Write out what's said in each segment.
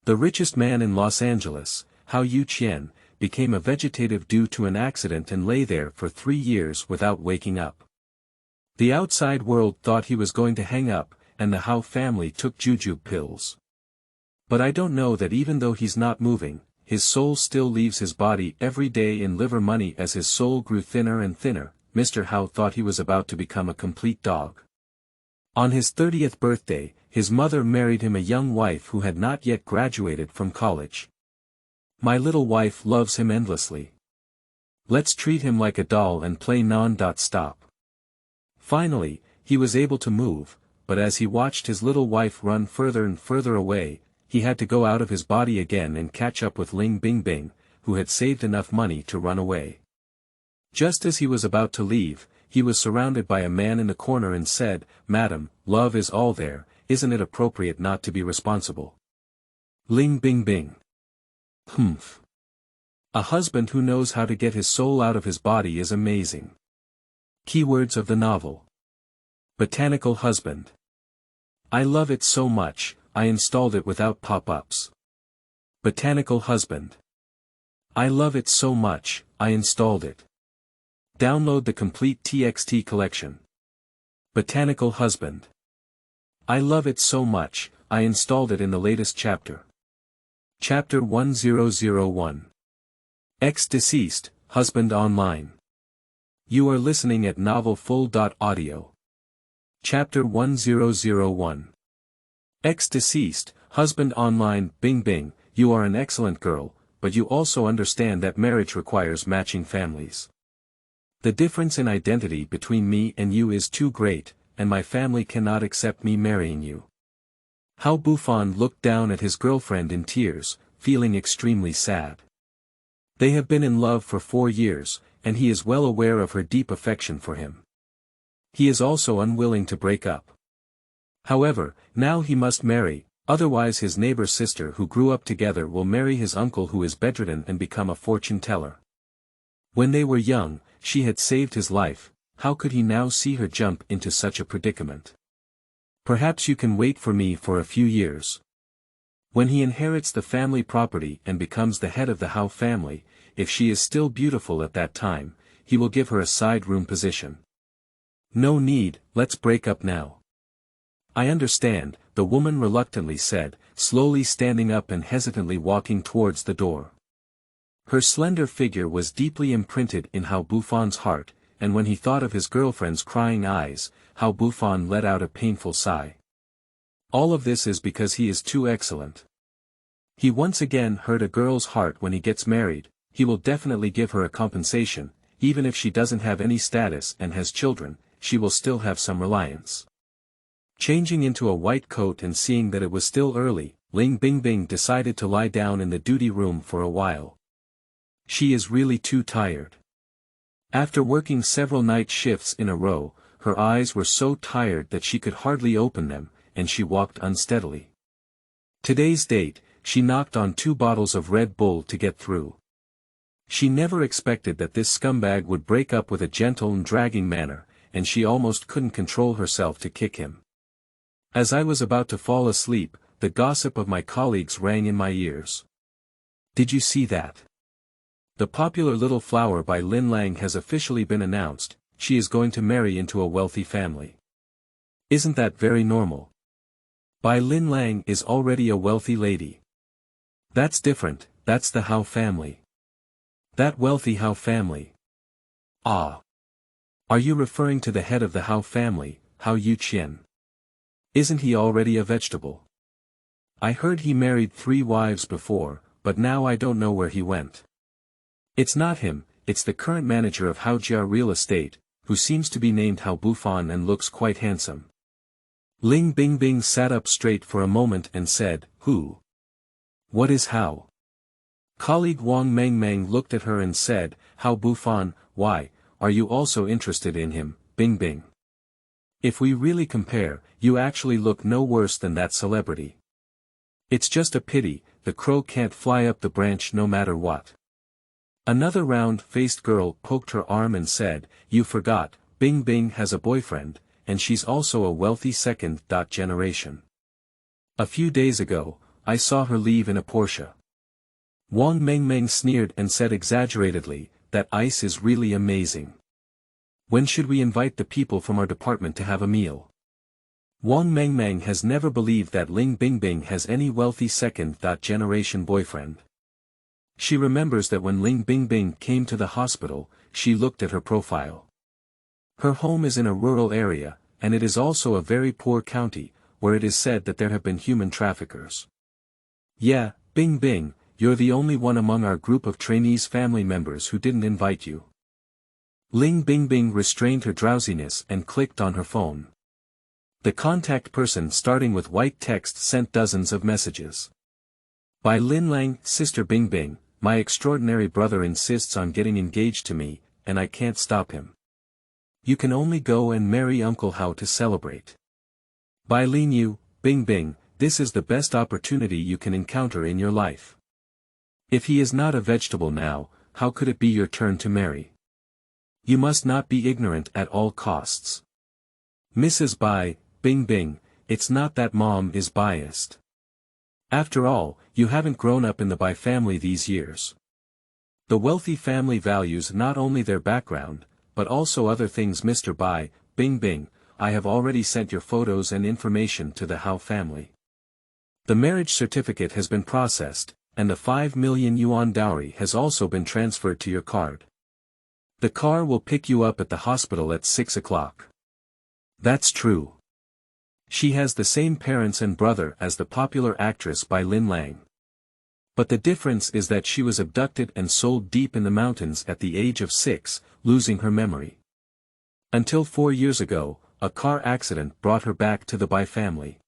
The richest man in Los Angeles, Hao Youqian, became a vegetative due to an accident and lay there for 3 years without waking up. The outside world thought he was going to hang up, and the Hao family took jujube pills. But I don't know that even though he's not moving, his soul still leaves his body every day in liver money. As his soul grew thinner and thinner, Mr. Hao thought he was about to become a complete dog. On his 30th birthday, his mother married him a young wife who had not yet graduated from college. My little wife loves him endlessly. Let's treat him like a doll and play non-stop. Finally, he was able to move, but as he watched his little wife run further and further away, he had to go out of his body again and catch up with Ling Bing Bing, who had saved enough money to run away. Just as he was about to leave, he was surrounded by a man in the corner and said, "Madam, love is all there, isn't it appropriate not to be responsible?" Ling Bing Bing. Humph. A husband who knows how to get his soul out of his body is amazing. Keywords of the novel. Botanical husband. I love it so much, I installed it without pop-ups. Botanical husband. I love it so much, I installed it. Download the complete TXT collection. Botanical husband. I love it so much, I installed it in the latest chapter. Chapter 1001. Ex-deceased, husband online. You are listening at novelfull.audio. Chapter 1001. Ex-deceased, husband online. Bing Bing, you are an excellent girl, but you also understand that marriage requires matching families. The difference in identity between me and you is too great, and my family cannot accept me marrying you. Hao Buffon looked down at his girlfriend in tears, feeling extremely sad. They have been in love for 4 years, and he is well aware of her deep affection for him. He is also unwilling to break up. However, now he must marry, otherwise his neighbor's sister who grew up together will marry his uncle who is bedridden and become a fortune teller. When they were young, she had saved his life. How could he now see her jump into such a predicament? Perhaps you can wait for me for a few years. When he inherits the family property and becomes the head of the Hao family, if she is still beautiful at that time, he will give her a side room position. No need, let's break up now. I understand, the woman reluctantly said, slowly standing up and hesitantly walking towards the door. Her slender figure was deeply imprinted in Hao Buffon's heart, and when he thought of his girlfriend's crying eyes, Hao Buffon let out a painful sigh. All of this is because he is too excellent. He once again hurt a girl's heart. When he gets married, he will definitely give her a compensation. Even if she doesn't have any status and has children, she will still have some reliance. Changing into a white coat and seeing that it was still early, Ling Bing Bing decided to lie down in the duty room for a while. She is really too tired. After working several night shifts in a row, her eyes were so tired that she could hardly open them, and she walked unsteadily. Today's date, she knocked on 2 bottles of Red Bull to get through. She never expected that this scumbag would break up with a gentle and dragging manner, and she almost couldn't control herself to kick him. As I was about to fall asleep, the gossip of my colleagues rang in my ears. Did you see that? The popular Little Flower by Lin Lang has officially been announced. She is going to marry into a wealthy family. Isn't that very normal? Bai Lin Lang is already a wealthy lady. That's different, that's the Hao family. That wealthy Hao family. Ah. Are you referring to the head of the Hao family, Hao Youqian? Isn't he already a vegetable? I heard he married 3 wives before, but now I don't know where he went. It's not him, it's the current manager of Hao Jia Real Estate, who seems to be named Hao Buffon and looks quite handsome. Ling Bing Bing sat up straight for a moment and said, Who? What is Hao? Colleague Wang Meng Meng looked at her and said, Hao Buffon, why, are you also interested in him, Bing Bing? If we really compare, you actually look no worse than that celebrity. It's just a pity, the crow can't fly up the branch no matter what. Another round-faced girl poked her arm and said, You forgot, Bing Bing has a boyfriend, and she's also a wealthy second generation. A few days ago, I saw her leave in a Porsche. Wang Mengmeng sneered and said exaggeratedly, that ice is really amazing. When should we invite the people from our department to have a meal? Wang Mengmeng has never believed that Ling Bingbing has any wealthy second-generation boyfriend. She remembers that when Ling Bingbing came to the hospital, she looked at her profile. Her home is in a rural area, and it is also a very poor county, where it is said that there have been human traffickers. Yeah, Bingbing, you're the only one among our group of trainees' family members who didn't invite you. Ling Bingbing restrained her drowsiness and clicked on her phone. The contact person starting with white text sent dozens of messages. By Lin Lang, Sister Bingbing, my extraordinary brother insists on getting engaged to me, and I can't stop him. You can only go and marry Uncle Hao to celebrate. By Lin Yu, Bingbing, this is the best opportunity you can encounter in your life. If he is not a vegetable now, how could it be your turn to marry? You must not be ignorant at all costs. Mrs. Bai, Bingbing, it's not that mom is biased. After all, you haven't grown up in the Bai family these years. The wealthy family values not only their background, but also other things. Mr. Bai, Bingbing, I have already sent your photos and information to the Hao family. The marriage certificate has been processed, and the 5 million yuan dowry has also been transferred to your card. The car will pick you up at the hospital at 6 o'clock. That's true. She has the same parents and brother as the popular actress Bai Lin Lang. But the difference is that she was abducted and sold deep in the mountains at the age of 6, losing her memory. Until 4 years ago, a car accident brought her back to the Bai family.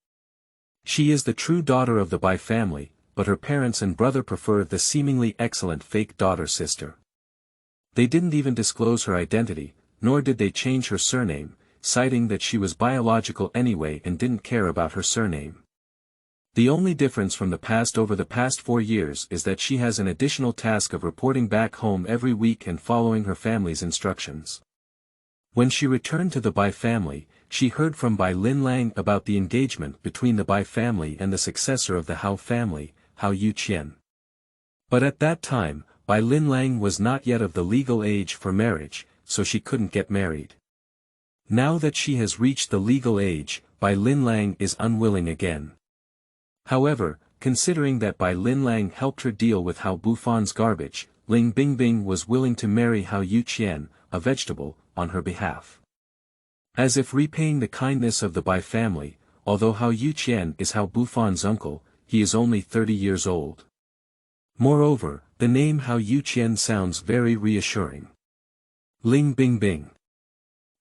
She is the true daughter of the Bai family, but her parents and brother prefer the seemingly excellent fake daughter-sister. They didn't even disclose her identity, nor did they change her surname, citing that she was biological anyway and didn't care about her surname. The only difference from the past over the past 4 years is that she has an additional task of reporting back home every week and following her family's instructions. When she returned to the Bai family, she heard from Bai Lin Lang about the engagement between the Bai family and the successor of the Hao family, Hao Youqian. But at that time, Bai Lin Lang was not yet of the legal age for marriage, so she couldn't get married. Now that she has reached the legal age, Bai Lin Lang is unwilling again. However, considering that Bai Lin Lang helped her deal with Hao Bufan's garbage, Ling Bingbing was willing to marry Hao Youqian, a vegetable, on her behalf. As if repaying the kindness of the Bai family, although Hao Youqian is Hao Bufan's uncle, he is only 30 years old. Moreover, the name Hao Youqian sounds very reassuring. Ling Bingbing.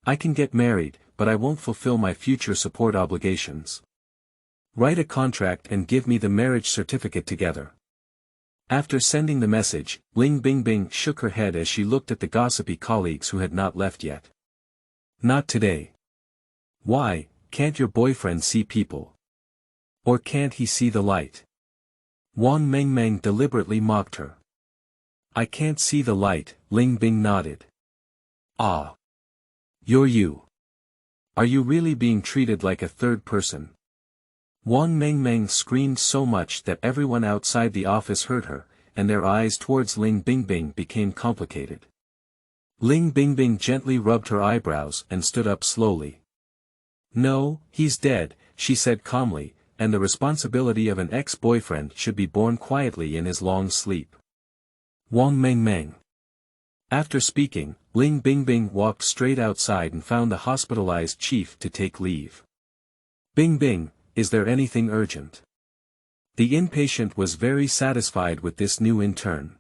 I can get married, but I won't fulfill my future support obligations. Write a contract and give me the marriage certificate together. After sending the message, Ling Bingbing shook her head as she looked at the gossipy colleagues who had not left yet. Not today. Why, can't your boyfriend see people? Or can't he see the light? Wang Mengmeng deliberately mocked her. I can't see the light, Ling Bing nodded. Ah. You're you. Are you really being treated like a third person? Wang Mengmeng screamed so much that everyone outside the office heard her, and their eyes towards Ling Bingbing became complicated. Ling Bingbing gently rubbed her eyebrows and stood up slowly. No, he's dead, she said calmly, and the responsibility of an ex-boyfriend should be borne quietly in his long sleep. Wang Mengmeng. After speaking, Ling Bingbing walked straight outside and found the hospitalized chief to take leave. Bingbing, is there anything urgent? The inpatient was very satisfied with this new intern.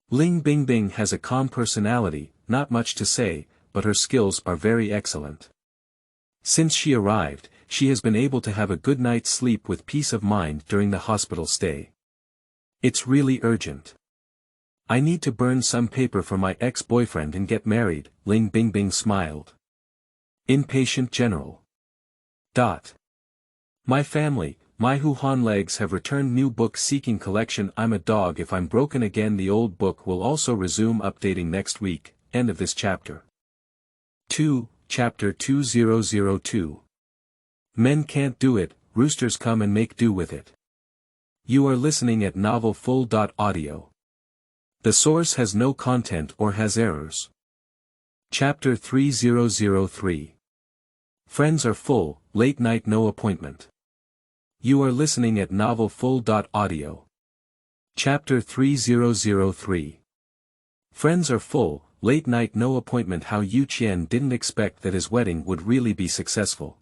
Ling Bingbing has a calm personality, not much to say, but her skills are very excellent. Since she arrived, she has been able to have a good night's sleep with peace of mind during the hospital stay. It's really urgent. I need to burn some paper for my ex-boyfriend and get married, Ling Bingbing smiled. Inpatient General. My family, my Huhan legs have returned new book seeking collection. I'm a dog. If I'm broken again, the old book will also resume updating next week. End of this chapter. 2, Chapter 2002. Men can't do it, roosters come and make do with it. You are listening at novel full.audio. The source has no content or has errors. Chapter 3003. Friends are full, late night no appointment. You are listening at novel full.audio. Chapter 3003. Friends are full, late night no appointment. Hao Youqian didn't expect that his wedding would really be successful.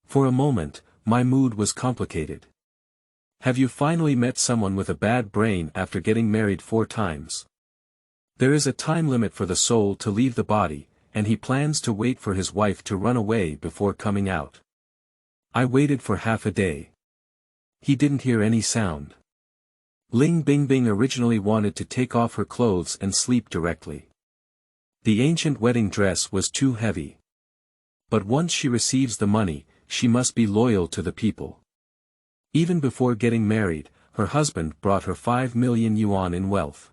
For a moment, my mood was complicated. Have you finally met someone with a bad brain after getting married 4 times? There is a time limit for the soul to leave the body, and he plans to wait for his wife to run away before coming out. I waited for half a day. He didn't hear any sound. Ling Bingbing originally wanted to take off her clothes and sleep directly. The ancient wedding dress was too heavy. But once she receives the money, she must be loyal to the people. Even before getting married, her husband brought her 5 million yuan in wealth.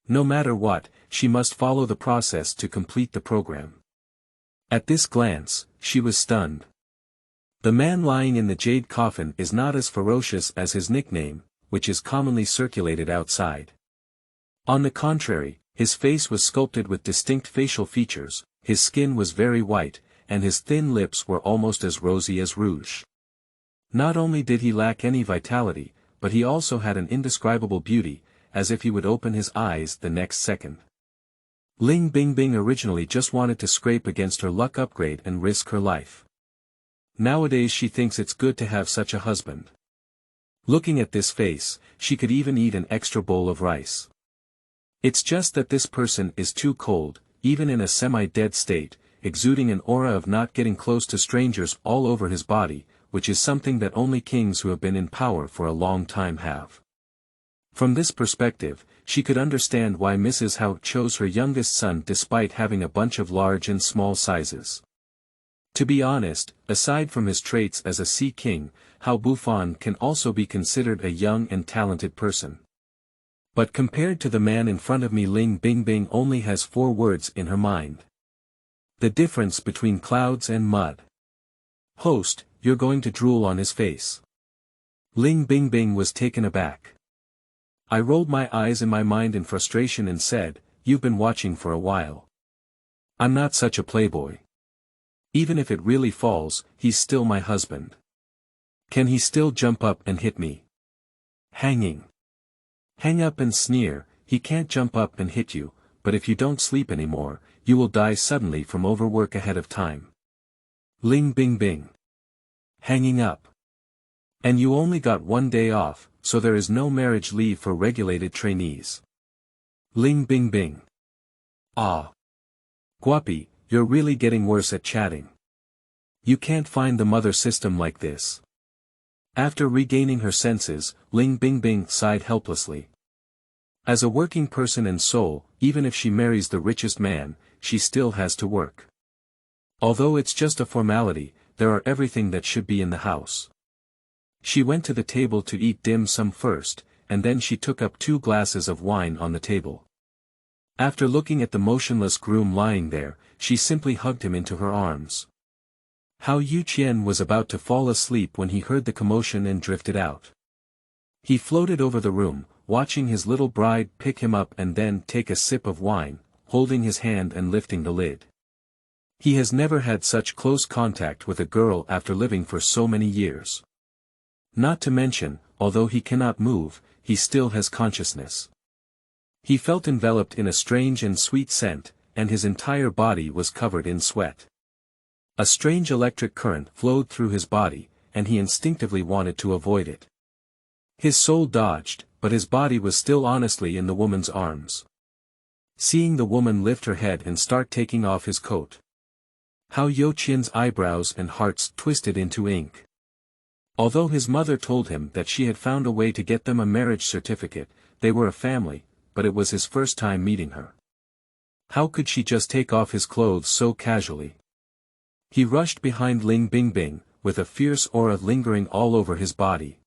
No matter what, she must follow the process to complete the program. At this glance, she was stunned. The man lying in the jade coffin is not as ferocious as his nickname, which is commonly circulated outside. On the contrary, his face was sculpted with distinct facial features, his skin was very white, and his thin lips were almost as rosy as rouge. Not only did he lack any vitality, but he also had an indescribable beauty, as if he would open his eyes the next second. Ling Bingbing originally just wanted to scrape against her luck upgrade and risk her life. Nowadays she thinks it's good to have such a husband. Looking at this face, she could even eat an extra bowl of rice. It's just that this person is too cold, even in a semi-dead state, exuding an aura of not getting close to strangers all over his body, which is something that only kings who have been in power for a long time have. From this perspective, she could understand why Mrs. Hao chose her youngest son despite having a bunch of large and small sizes. To be honest, aside from his traits as a sea king, Hao Bufan can also be considered a young and talented person. But compared to the man in front of me, Ling Bingbing only has 4 words in her mind. The difference between clouds and mud. Host, you're going to drool on his face. Ling Bingbing was taken aback. I rolled my eyes in my mind in frustration and said, "You've been watching for a while. I'm not such a playboy. Even if it really falls, he's still my husband. Can he still jump up and hit me? Hanging. Hang up and sneer, he can't jump up and hit you, but if you don't sleep anymore, you will die suddenly from overwork ahead of time. Ling Bingbing. Hanging up. And you only got 1 day off, so there is no marriage leave for regulated trainees. Ling Bingbing. Ah. Guapi, you're really getting worse at chatting. You can't find the mother system like this." After regaining her senses, Ling Bingbing sighed helplessly. As a working person and soul, even if she marries the richest man, she still has to work. Although it's just a formality, there are everything that should be in the house. She went to the table to eat dim sum first, and then she took up 2 glasses of wine on the table. After looking at the motionless groom lying there, she simply hugged him into her arms. Hao Youqian was about to fall asleep when he heard the commotion and drifted out. He floated over the room, watching his little bride pick him up and then take a sip of wine, holding his hand and lifting the lid. He has never had such close contact with a girl after living for so many years. Not to mention, although he cannot move, he still has consciousness. He felt enveloped in a strange and sweet scent, and his entire body was covered in sweat. A strange electric current flowed through his body, and he instinctively wanted to avoid it. His soul dodged, but his body was still honestly in the woman's arms. Seeing the woman lift her head and start taking off his coat, Hao Youqian's eyebrows and hearts twisted into ink. Although his mother told him that she had found a way to get them a marriage certificate, they were a family, but it was his first time meeting her. How could she just take off his clothes so casually? He rushed behind Ling Bingbing, with a fierce aura lingering all over his body.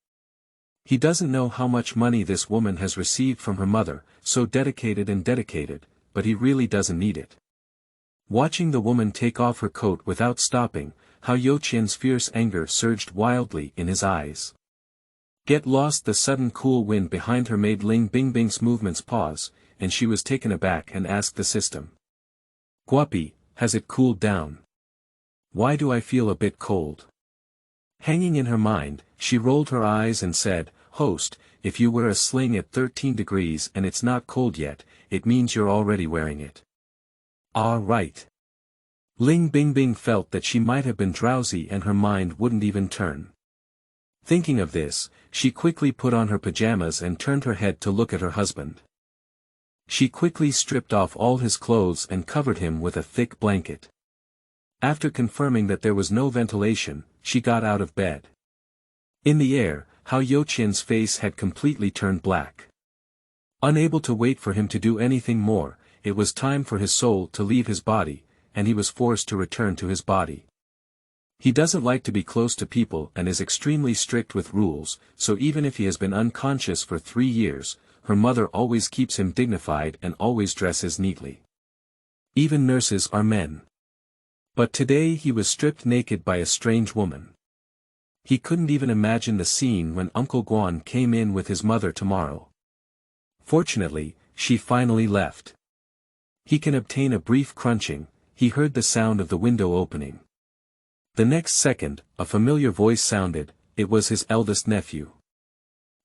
He doesn't know how much money this woman has received from her mother, so dedicated, but he really doesn't need it. Watching the woman take off her coat without stopping, Hao Youqian's fierce anger surged wildly in his eyes. Get lost. The sudden cool wind behind her made Ling Bingbing's movements pause, and she was taken aback and asked the system. Guapi, has it cooled down? Why do I feel a bit cold? Hanging in her mind, she rolled her eyes and said, Host, if you wear a sling at 13 degrees and it's not cold yet, it means you're already wearing it. Ah, right. Ling Bingbing felt that she might have been drowsy and her mind wouldn't even turn. Thinking of this, she quickly put on her pajamas and turned her head to look at her husband. She quickly stripped off all his clothes and covered him with a thick blanket. After confirming that there was no ventilation, she got out of bed. In the air, Hao Youqian's face had completely turned black. Unable to wait for him to do anything more, it was time for his soul to leave his body, and he was forced to return to his body. He doesn't like to be close to people and is extremely strict with rules, so even if he has been unconscious for 3 years, her mother always keeps him dignified and always dresses neatly. Even nurses are men. But today he was stripped naked by a strange woman. He couldn't even imagine the scene when Uncle Guan came in with his mother tomorrow. Fortunately, she finally left. He can obtain a brief crunching. He heard the sound of the window opening. The next second, a familiar voice sounded. It was his eldest nephew.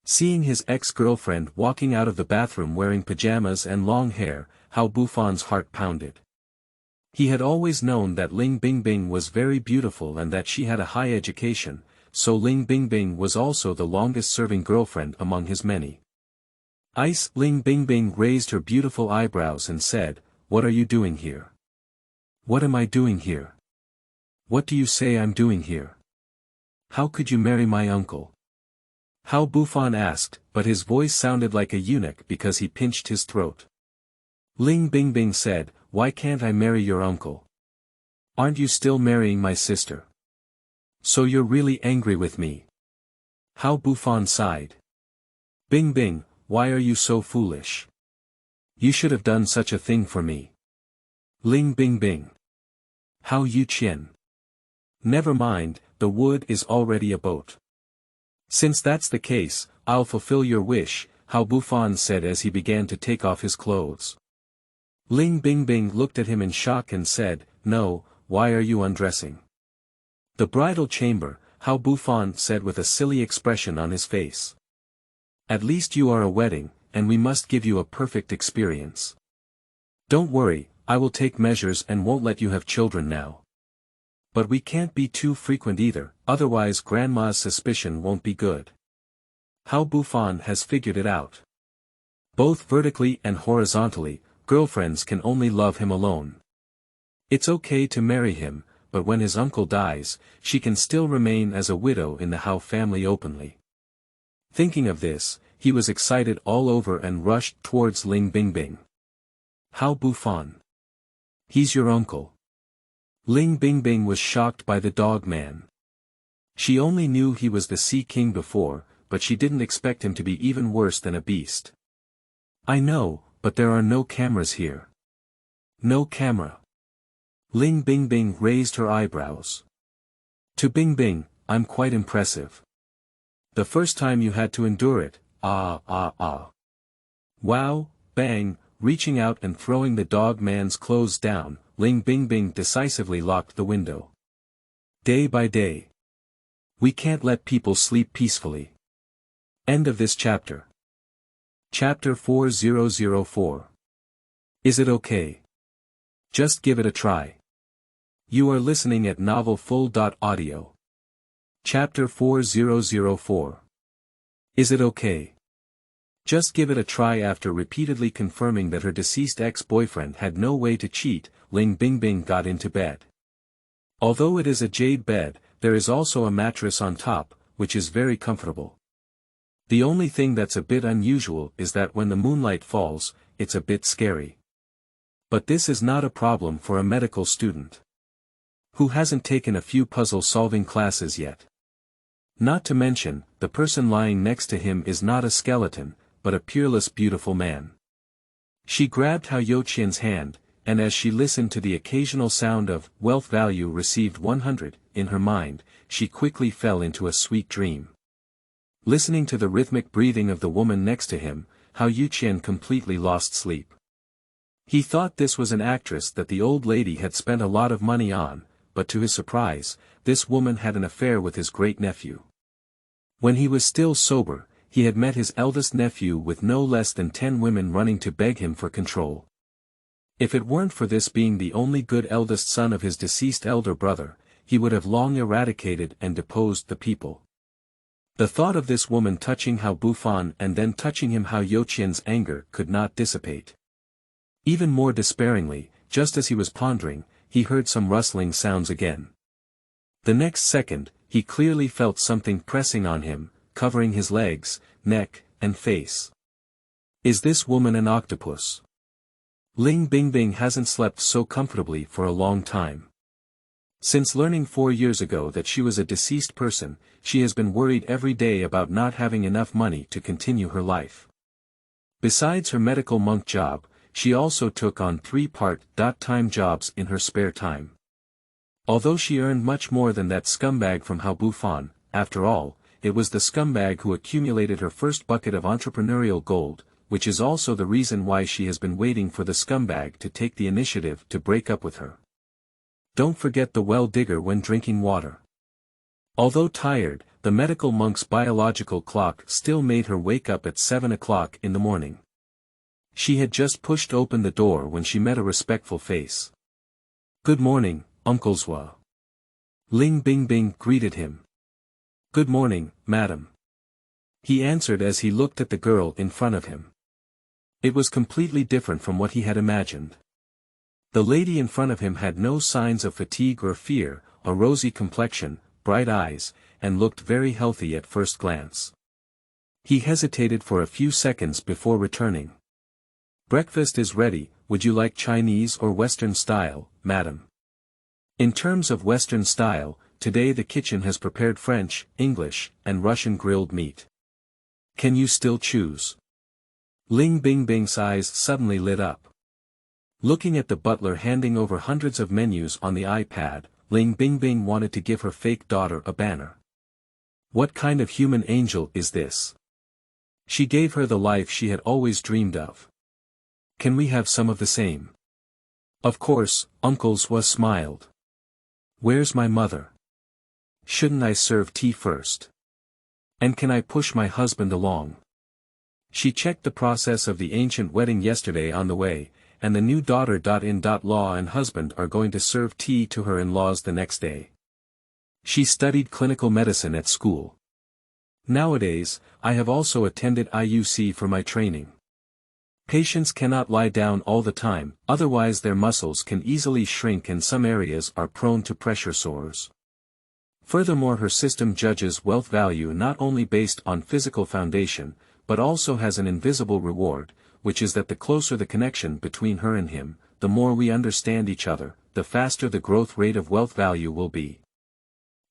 Seeing his ex-girlfriend walking out of the bathroom wearing pajamas and long hair, Hao Bufan's heart pounded. He had always known that Ling Bingbing was very beautiful and that she had a high education, so Ling Bingbing was also the longest-serving girlfriend among his many. Ling Bingbing raised her beautiful eyebrows and said, What are you doing here? What am I doing here? What do you say I'm doing here? How could you marry my uncle? Hao Bufan asked, but his voice sounded like a eunuch because he pinched his throat. Ling Bingbing said, Why can't I marry your uncle? Aren't you still marrying my sister? So you're really angry with me? Hao Bufan sighed. Bingbing, why are you so foolish? You should have done such a thing for me. Ling Bingbing. Hao Youqian. Never mind, the wood is already a boat. Since that's the case, I'll fulfill your wish, Hao Bufan said as he began to take off his clothes. Ling Bingbing looked at him in shock and said, No, why are you undressing? The bridal chamber, Hao Bufan said with a silly expression on his face. At least you are a wedding, and we must give you a perfect experience. Don't worry, I will take measures and won't let you have children now. But we can't be too frequent either, otherwise Grandma's suspicion won't be good. Hao Bufan has figured it out. Both vertically and horizontally, girlfriends can only love him alone. It's okay to marry him, but when his uncle dies, she can still remain as a widow in the Hao family openly. Thinking of this, he was excited all over and rushed towards Ling Bingbing. Hao Bufan. He's your uncle. Ling Bingbing was shocked by the dog man. She only knew he was the Sea King before, but she didn't expect him to be even worse than a beast. I know, but there are no cameras here. No camera. Ling Bingbing raised her eyebrows. To Bingbing, I'm quite impressive. The first time you had to endure it, Wow, bang, reaching out and throwing the dog man's clothes down, Ling Bingbing decisively locked the window. Day by day. We can't let people sleep peacefully. End of this chapter. Chapter 4004. Is it okay? Just give it a try. You are listening at novelfull.audio. Chapter 4004. Is it okay? Just give it a try. After repeatedly confirming that her deceased ex-boyfriend had no way to cheat, Ling Bingbing got into bed. Although it is a jade bed, there is also a mattress on top, which is very comfortable. The only thing that's a bit unusual is that when the moonlight falls, it's a bit scary. But this is not a problem for a medical student who hasn't taken a few puzzle-solving classes yet. Not to mention, the person lying next to him is not a skeleton, but a peerless beautiful man. She grabbed Hao Youqian's hand, and as she listened to the occasional sound of wealth value received 100 in her mind, she quickly fell into a sweet dream. Listening to the rhythmic breathing of the woman next to him, Hao Youqian completely lost sleep. He thought this was an actress that the old lady had spent a lot of money on, but to his surprise, this woman had an affair with his great-nephew. When he was still sober, he had met his eldest nephew with no less than 10 women running to beg him for control. If it weren't for this being the only good eldest son of his deceased elder brother, he would have long eradicated and deposed the people. The thought of this woman touching Hao Bufan and then touching him, Hao Youqian's anger could not dissipate. Even more despairingly, just as he was pondering, he heard some rustling sounds again. The next second, he clearly felt something pressing on him, covering his legs, neck, and face. Is this woman an octopus? Ling Bingbing hasn't slept so comfortably for a long time. Since learning 4 years ago that she was a deceased person, she has been worried every day about not having enough money to continue her life. Besides her medical monk job, she also took on 3 part-time jobs in her spare time. Although she earned much more than that scumbag from Hao Bufan, after all, it was the scumbag who accumulated her first bucket of entrepreneurial gold, which is also the reason why she has been waiting for the scumbag to take the initiative to break up with her. Don't forget the well digger when drinking water. Although tired, the medical monk's biological clock still made her wake up at 7 o'clock in the morning. She had just pushed open the door when she met a respectful face. "Good morning, Uncle Zhua." Ling Bingbing greeted him. "Good morning, madam," he answered as he looked at the girl in front of him. It was completely different from what he had imagined. The lady in front of him had no signs of fatigue or fear, a rosy complexion, bright eyes, and looked very healthy at first glance. He hesitated for a few seconds before returning. "Breakfast is ready, would you like Chinese or Western style, madam?" In terms of Western style, today the kitchen has prepared French, English, and Russian grilled meat. Can you still choose? Ling Bingbing's eyes suddenly lit up. Looking at the butler handing over hundreds of menus on the iPad, Ling Bingbing wanted to give her fake daughter a banner. What kind of human angel is this? She gave her the life she had always dreamed of. Can we have some of the same? Of course, Uncle Zhua smiled. Where's my mother? Shouldn't I serve tea first? And can I push my husband along? She checked the process of the ancient wedding yesterday on the way, and the new daughter-in-law and husband are going to serve tea to her in-laws the next day. She studied clinical medicine at school. Nowadays, I have also attended IUC for my training. Patients cannot lie down all the time, otherwise their muscles can easily shrink and some areas are prone to pressure sores. Furthermore, her system judges wealth value not only based on physical foundation, but also has an invisible reward, which is that the closer the connection between her and him, the more we understand each other, the faster the growth rate of wealth value will be.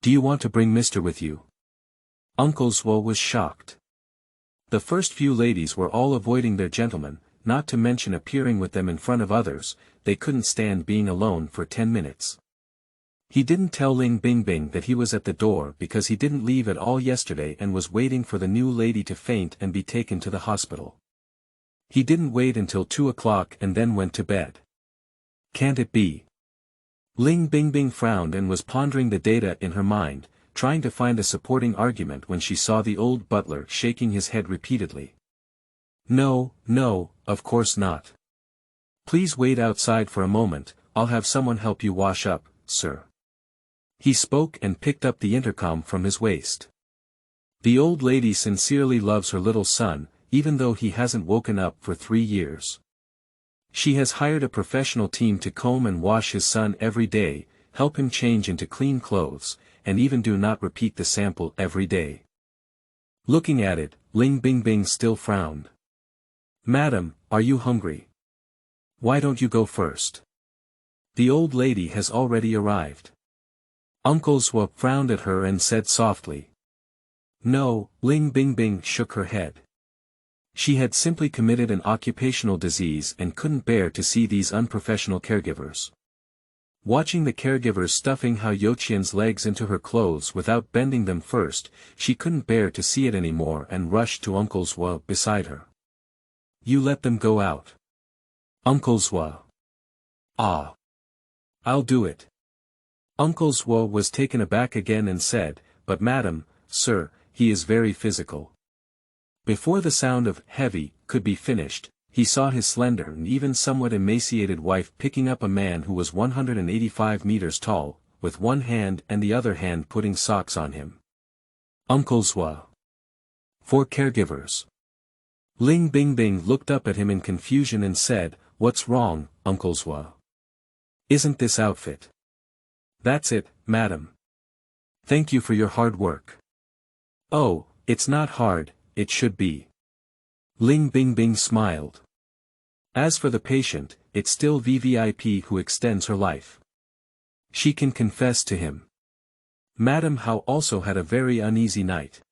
Do you want to bring Mr. with you? Uncle Zhuo was shocked. The first few ladies were all avoiding their gentlemen, not to mention appearing with them in front of others, they couldn't stand being alone for 10 minutes. He didn't tell Ling Bingbing that he was at the door because he didn't leave at all yesterday and was waiting for the new lady to faint and be taken to the hospital. He didn't wait until 2 o'clock and then went to bed. Can't it be? Ling Bingbing frowned and was pondering the data in her mind, trying to find a supporting argument when she saw the old butler shaking his head repeatedly. No, no, of course not. Please wait outside for a moment, I'll have someone help you wash up, sir. He spoke and picked up the intercom from his waist. The old lady sincerely loves her little son, even though he hasn't woken up for 3 years. She has hired a professional team to comb and wash his son every day, help him change into clean clothes, and even do not repeat the sample every day. Looking at it, Ling Bingbing still frowned. Madam, are you hungry? Why don't you go first? The old lady has already arrived. Uncle Zhuo frowned at her and said softly. No, Ling Bingbing shook her head. She had simply committed an occupational disease and couldn't bear to see these unprofessional caregivers. Watching the caregivers stuffing Hao Youqian's legs into her clothes without bending them first, she couldn't bear to see it anymore and rushed to Uncle Zhua beside her. You let them go out. Uncle Zhua. Ah. I'll do it. Uncle Zhua was taken aback again and said, but madam, sir, he is very physical. Before the sound of heavy could be finished, he saw his slender and even somewhat emaciated wife picking up a man who was 185 meters tall, with one hand and the other hand putting socks on him. Uncle Zhua. 4 caregivers. Ling Bingbing looked up at him in confusion and said, what's wrong, Uncle Zhua? Isn't this outfit? That's it, madam. Thank you for your hard work. Oh, it's not hard, it should be. Ling Bingbing smiled. As for the patient, it's still VVIP who extends her life. She can confess to him. Madam Hao also had a very uneasy night.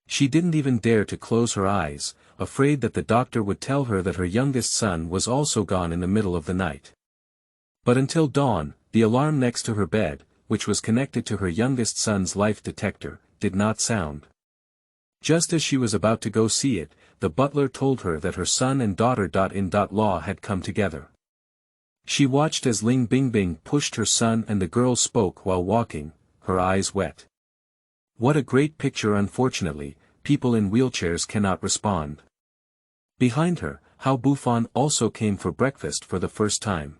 She didn't even dare to close her eyes, afraid that the doctor would tell her that her youngest son was also gone in the middle of the night. But until dawn, the alarm next to her bed, which was connected to her youngest son's life detector, did not sound. Just as she was about to go see it, the butler told her that her son and daughter-in-law had come together. She watched as Ling Bingbing pushed her son and the girl spoke while walking, her eyes wet. What a great picture. Unfortunately, people in wheelchairs cannot respond. Behind her, Hao Bufan also came for breakfast for the first time.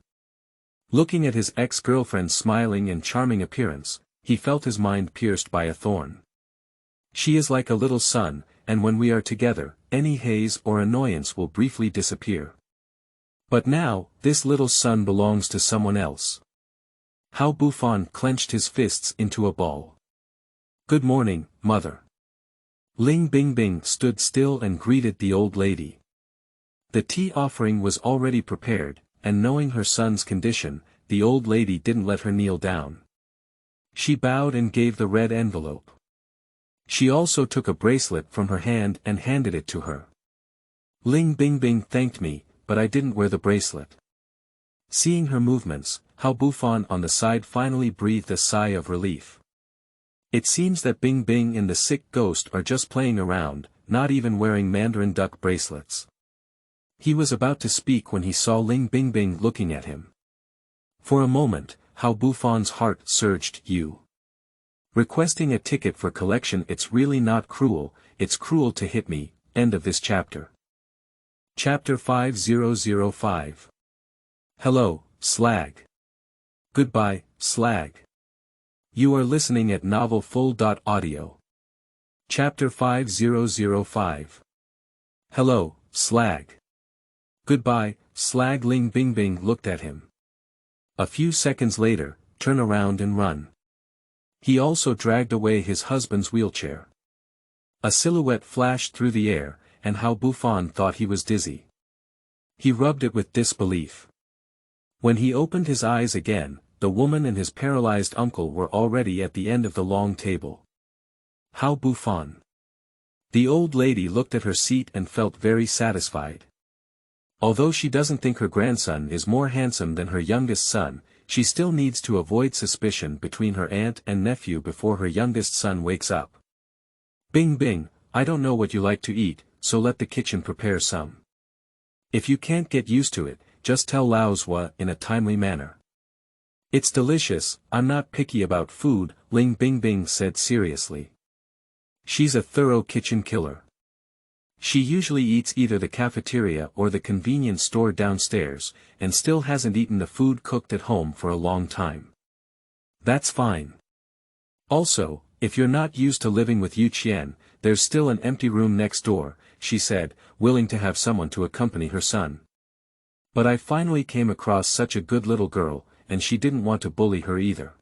Looking at his ex-girlfriend's smiling and charming appearance, he felt his mind pierced by a thorn. She is like a little sun, and when we are together, any haze or annoyance will briefly disappear. But now, this little sun belongs to someone else. Hao Bufan clenched his fists into a ball. Good morning, mother. Ling Bingbing stood still and greeted the old lady. The tea offering was already prepared, and knowing her son's condition, the old lady didn't let her kneel down. She bowed and gave the red envelope. She also took a bracelet from her hand and handed it to her. Ling Bingbing thanked me, but I didn't wear the bracelet. Seeing her movements, Hao Bufan on the side finally breathed a sigh of relief. It seems that Bingbing and the sick ghost are just playing around, not even wearing mandarin duck bracelets. He was about to speak when he saw Ling Bingbing looking at him. For a moment, Hao Bufan's heart surged. You. Requesting a ticket for collection. It's really not cruel, it's cruel to hit me. End of this chapter. Chapter 5005. Hello, Slag. Goodbye, Slag. You are listening at novelfull.audio. Chapter 5005. Hello, Slag. Goodbye, Slag. Ling Bingbing looked at him. A few seconds later, turn around and run. He also dragged away his husband's wheelchair. A silhouette flashed through the air, and Hao Bufan thought he was dizzy. He rubbed it with disbelief. When he opened his eyes again, the woman and his paralyzed uncle were already at the end of the long table. Hao Bufan. The old lady looked at her seat and felt very satisfied. Although she doesn't think her grandson is more handsome than her youngest son, she still needs to avoid suspicion between her aunt and nephew before her youngest son wakes up. Bingbing, I don't know what you like to eat, so let the kitchen prepare some. If you can't get used to it, just tell Lao Zhua in a timely manner. It's delicious, I'm not picky about food, Ling Bingbing said seriously. She's a thorough kitchen killer. She usually eats either the cafeteria or the convenience store downstairs, and still hasn't eaten the food cooked at home for a long time. That's fine. Also, if you're not used to living with Youqian, there's still an empty room next door, she said, willing to have someone to accompany her son. But I finally came across such a good little girl, and she didn't want to bully her either.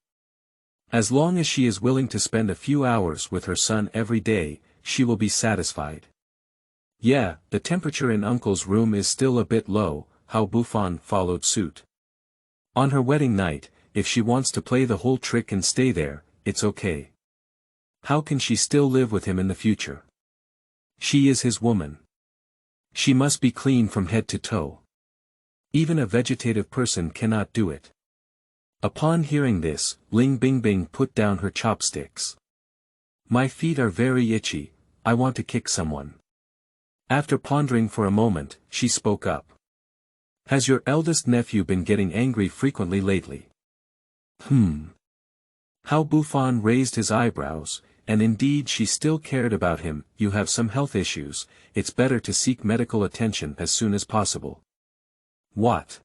As long as she is willing to spend a few hours with her son every day, she will be satisfied. Yeah, the temperature in Uncle's room is still a bit low, Hao Bufan followed suit. On her wedding night, if she wants to play the whole trick and stay there, it's okay. How can she still live with him in the future? She is his woman. She must be clean from head to toe. Even a vegetative person cannot do it. Upon hearing this, Ling Bingbing put down her chopsticks. My feet are very itchy, I want to kick someone. After pondering for a moment, she spoke up. Has your eldest nephew been getting angry frequently lately? Hao Buffon raised his eyebrows, and indeed she still cared about him. You have some health issues, it's better to seek medical attention as soon as possible. What?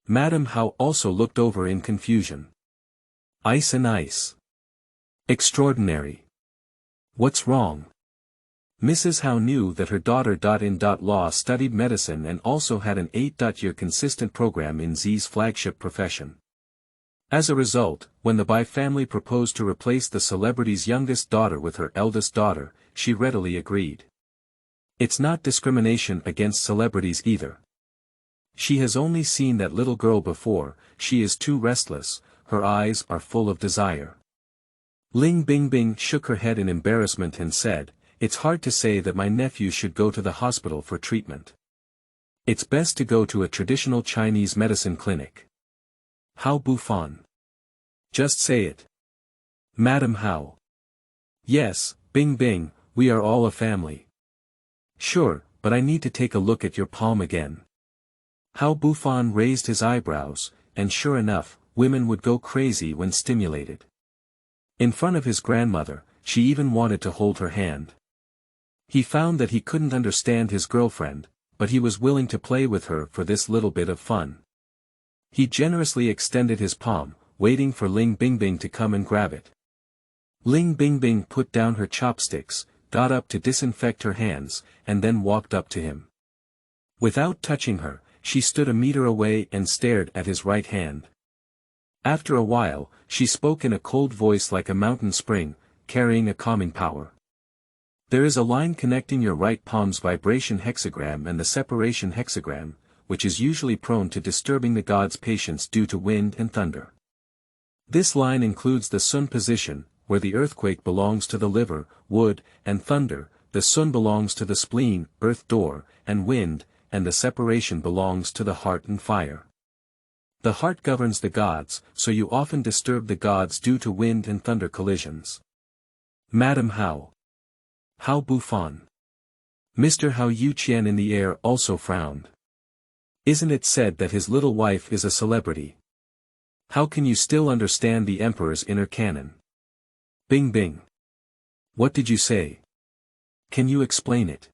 Madame Hao also looked over in confusion. Ice and ice. Extraordinary. What's wrong? Mrs. Hao knew that her daughter-in-law studied medicine and also had an 8-year consistent program in Z's flagship profession. As a result, when the Bai family proposed to replace the celebrity's youngest daughter with her eldest daughter, she readily agreed. It's not discrimination against celebrities either. She has only seen that little girl before, she is too restless, her eyes are full of desire. Ling Bingbing shook her head in embarrassment and said, It's hard to say that my nephew should go to the hospital for treatment. It's best to go to a traditional Chinese medicine clinic. Hao Buffon. Just say it. Madame Hao. Yes, Bingbing, we are all a family. Sure, but I need to take a look at your palm again. Hao Buffon raised his eyebrows, and sure enough, women would go crazy when stimulated. In front of his grandmother, she even wanted to hold her hand. He found that he couldn't understand his girlfriend, but he was willing to play with her for this little bit of fun. He generously extended his palm, waiting for Ling Bingbing to come and grab it. Ling Bingbing put down her chopsticks, got up to disinfect her hands, and then walked up to him. Without touching her, she stood a meter away and stared at his right hand. After a while, she spoke in a cold voice like a mountain spring, carrying a calming power. There is a line connecting your right palm's vibration hexagram and the separation hexagram, which is usually prone to disturbing the god's patience due to wind and thunder. This line includes the sun position, where the earthquake belongs to the liver, wood, and thunder, the sun belongs to the spleen, earth door, and wind, and the separation belongs to the heart and fire. The heart governs the gods, so you often disturb the gods due to wind and thunder collisions. Madame Hao. Hao Buffon. Mr. Hao Youqian in the air also frowned. Isn't it said that his little wife is a celebrity? How can you still understand the emperor's inner canon? Bingbing. What did you say? Can you explain it?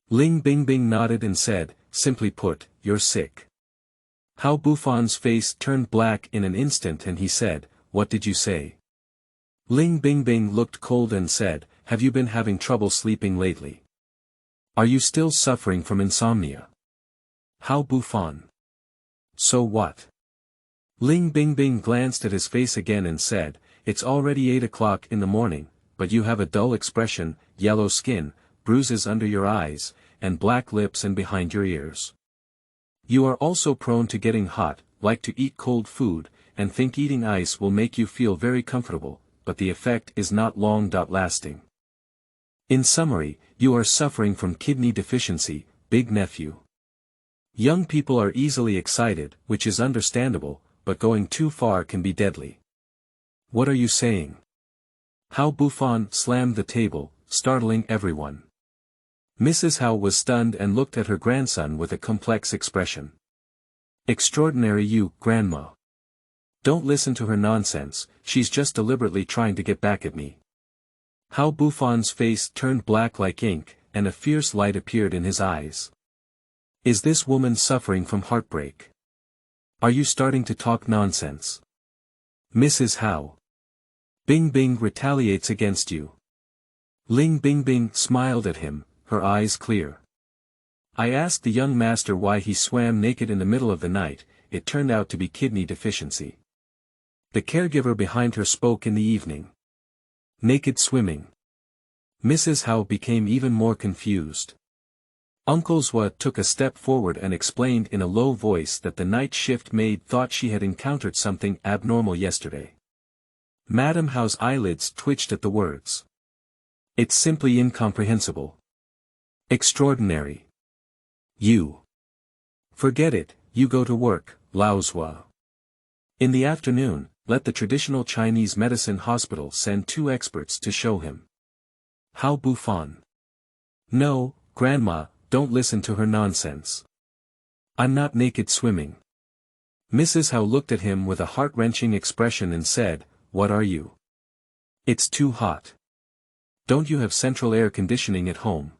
Ling Bingbing nodded and said, simply put, you're sick. Hao Buffon's face turned black in an instant and he said, what did you say? Ling Bingbing looked cold and said, have you been having trouble sleeping lately? Are you still suffering from insomnia? Hao Buffon. So what? Ling Bingbing glanced at his face again and said, it's already 8 o'clock in the morning, but you have a dull expression, yellow skin, bruises under your eyes, and black lips and behind your ears. You are also prone to getting hot, like to eat cold food, and think eating ice will make you feel very comfortable, but the effect is not long-lasting. In summary, you are suffering from kidney deficiency, big nephew. Young people are easily excited, which is understandable, but going too far can be deadly. What are you saying? Hao Buffon slammed the table, startling everyone. Mrs. Hao was stunned and looked at her grandson with a complex expression. Extraordinary you, Grandma. Don't listen to her nonsense, she's just deliberately trying to get back at me. Hao Buffon's face turned black like ink, and a fierce light appeared in his eyes. Is this woman suffering from heartbreak? Are you starting to talk nonsense? Mrs. Hao. Bingbing retaliates against you. Ling Bingbing smiled at him, her eyes clear. I asked the young master why he swam naked in the middle of the night, it turned out to be kidney deficiency. The caregiver behind her spoke in the evening. Naked swimming. Mrs. Hao became even more confused. Uncle Zhua took a step forward and explained in a low voice that the night shift maid thought she had encountered something abnormal yesterday. Madame Hao's eyelids twitched at the words. It's simply incomprehensible. Extraordinary. You. Forget it, you go to work, Lao Zhua. In the afternoon, let the traditional Chinese medicine hospital send 2 experts to show him. How Buffon. No, Grandma, don't listen to her nonsense. I'm not naked swimming. Mrs. Hao looked at him with a heart-wrenching expression and said, What are you? It's too hot. Don't you have central air conditioning at home?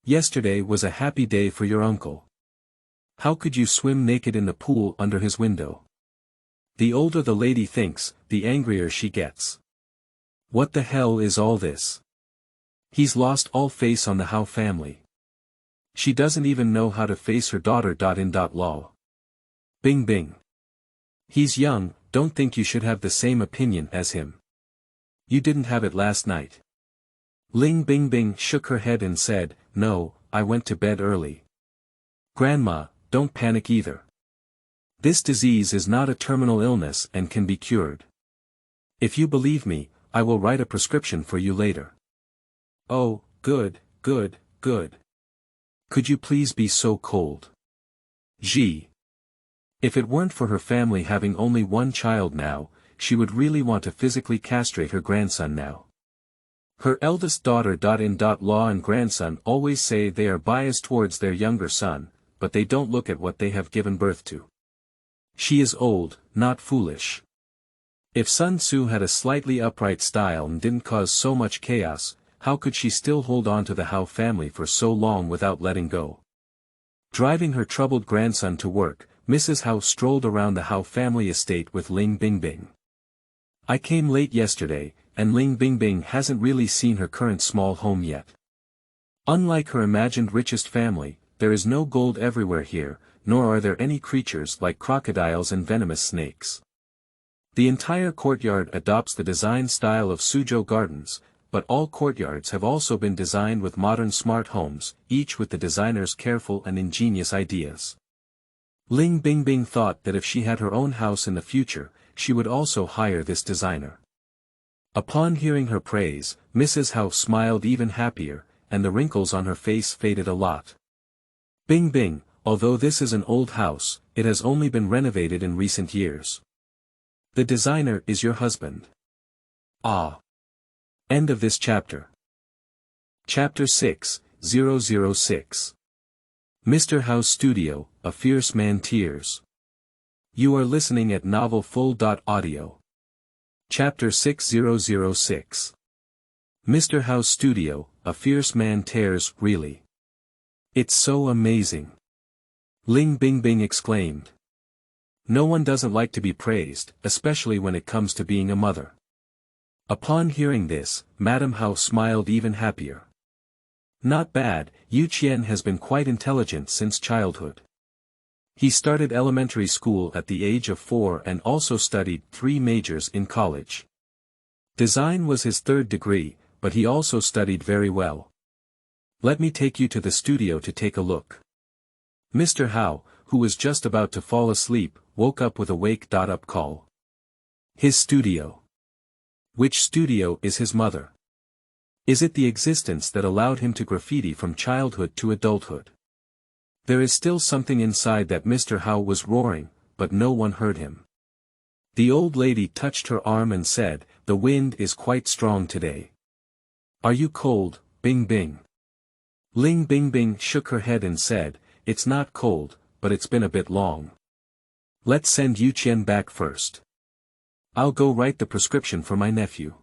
Yesterday was a happy day for your uncle. How could you swim naked in the pool under his window? The older the lady thinks, the angrier she gets. What the hell is all this? He's lost all face on the Hao family. She doesn't even know how to face her daughter. Lol. Bing bing. He's young, don't think you should have the same opinion as him. You didn't have it last night. Ling Bing Bing shook her head and said, No, I went to bed early. Grandma, don't panic either. This disease is not a terminal illness and can be cured. If you believe me, I will write a prescription for you later. Oh, good, good, good. Could you please be so cold? Gee. If it weren't for her family having only one child now, she would really want to physically castrate her grandson now. Her eldest daughter-in-law and grandson always say they are biased towards their younger son, but they don't look at what they have given birth to. She is old, not foolish. If Sun Tzu had a slightly upright style and didn't cause so much chaos, how could she still hold on to the Hao family for so long without letting go? Driving her troubled grandson to work, Mrs. Hao strolled around the Hao family estate with Ling Bing Bing. I came late yesterday, and Ling Bing Bing hasn't really seen her current small home yet. Unlike her imagined richest family, there is no gold everywhere here, nor are there any creatures like crocodiles and venomous snakes. The entire courtyard adopts the design style of Suzhou Gardens, but all courtyards have also been designed with modern smart homes, each with the designer's careful and ingenious ideas. Ling Bing Bing thought that if she had her own house in the future, she would also hire this designer. Upon hearing her praise, Mrs. Hao smiled even happier, and the wrinkles on her face faded a lot. Bing Bing, although this is an old house, it has only been renovated in recent years. The designer is your husband. Ah. End of this chapter. Chapter 6:006. Mr. Hao's Studio, A Fierce Man Tears. You are listening at novelfull.audio. Chapter 6:006. Mr. Hao's Studio, A Fierce Man Tears. Really? It's so amazing. Ling Bing Bing exclaimed. No one doesn't like to be praised, especially when it comes to being a mother. Upon hearing this, Madame Hao smiled even happier. Not bad, Youqian has been quite intelligent since childhood. He started elementary school at the age of 4 and also studied 3 majors in college. Design was his 3rd degree, but he also studied very well. Let me take you to the studio to take a look. Mr. Hao, who was just about to fall asleep, woke up with a wake-up call. His studio. Which studio is his mother? Is it the existence that allowed him to graffiti from childhood to adulthood? There is still something inside that Mr. Hao was roaring, but no one heard him. The old lady touched her arm and said, The wind is quite strong today. Are you cold, Bing Bing? Ling Bing Bing shook her head and said, It's not cold, but it's been a bit long. Let's send Youqian back first. I'll go write the prescription for my nephew.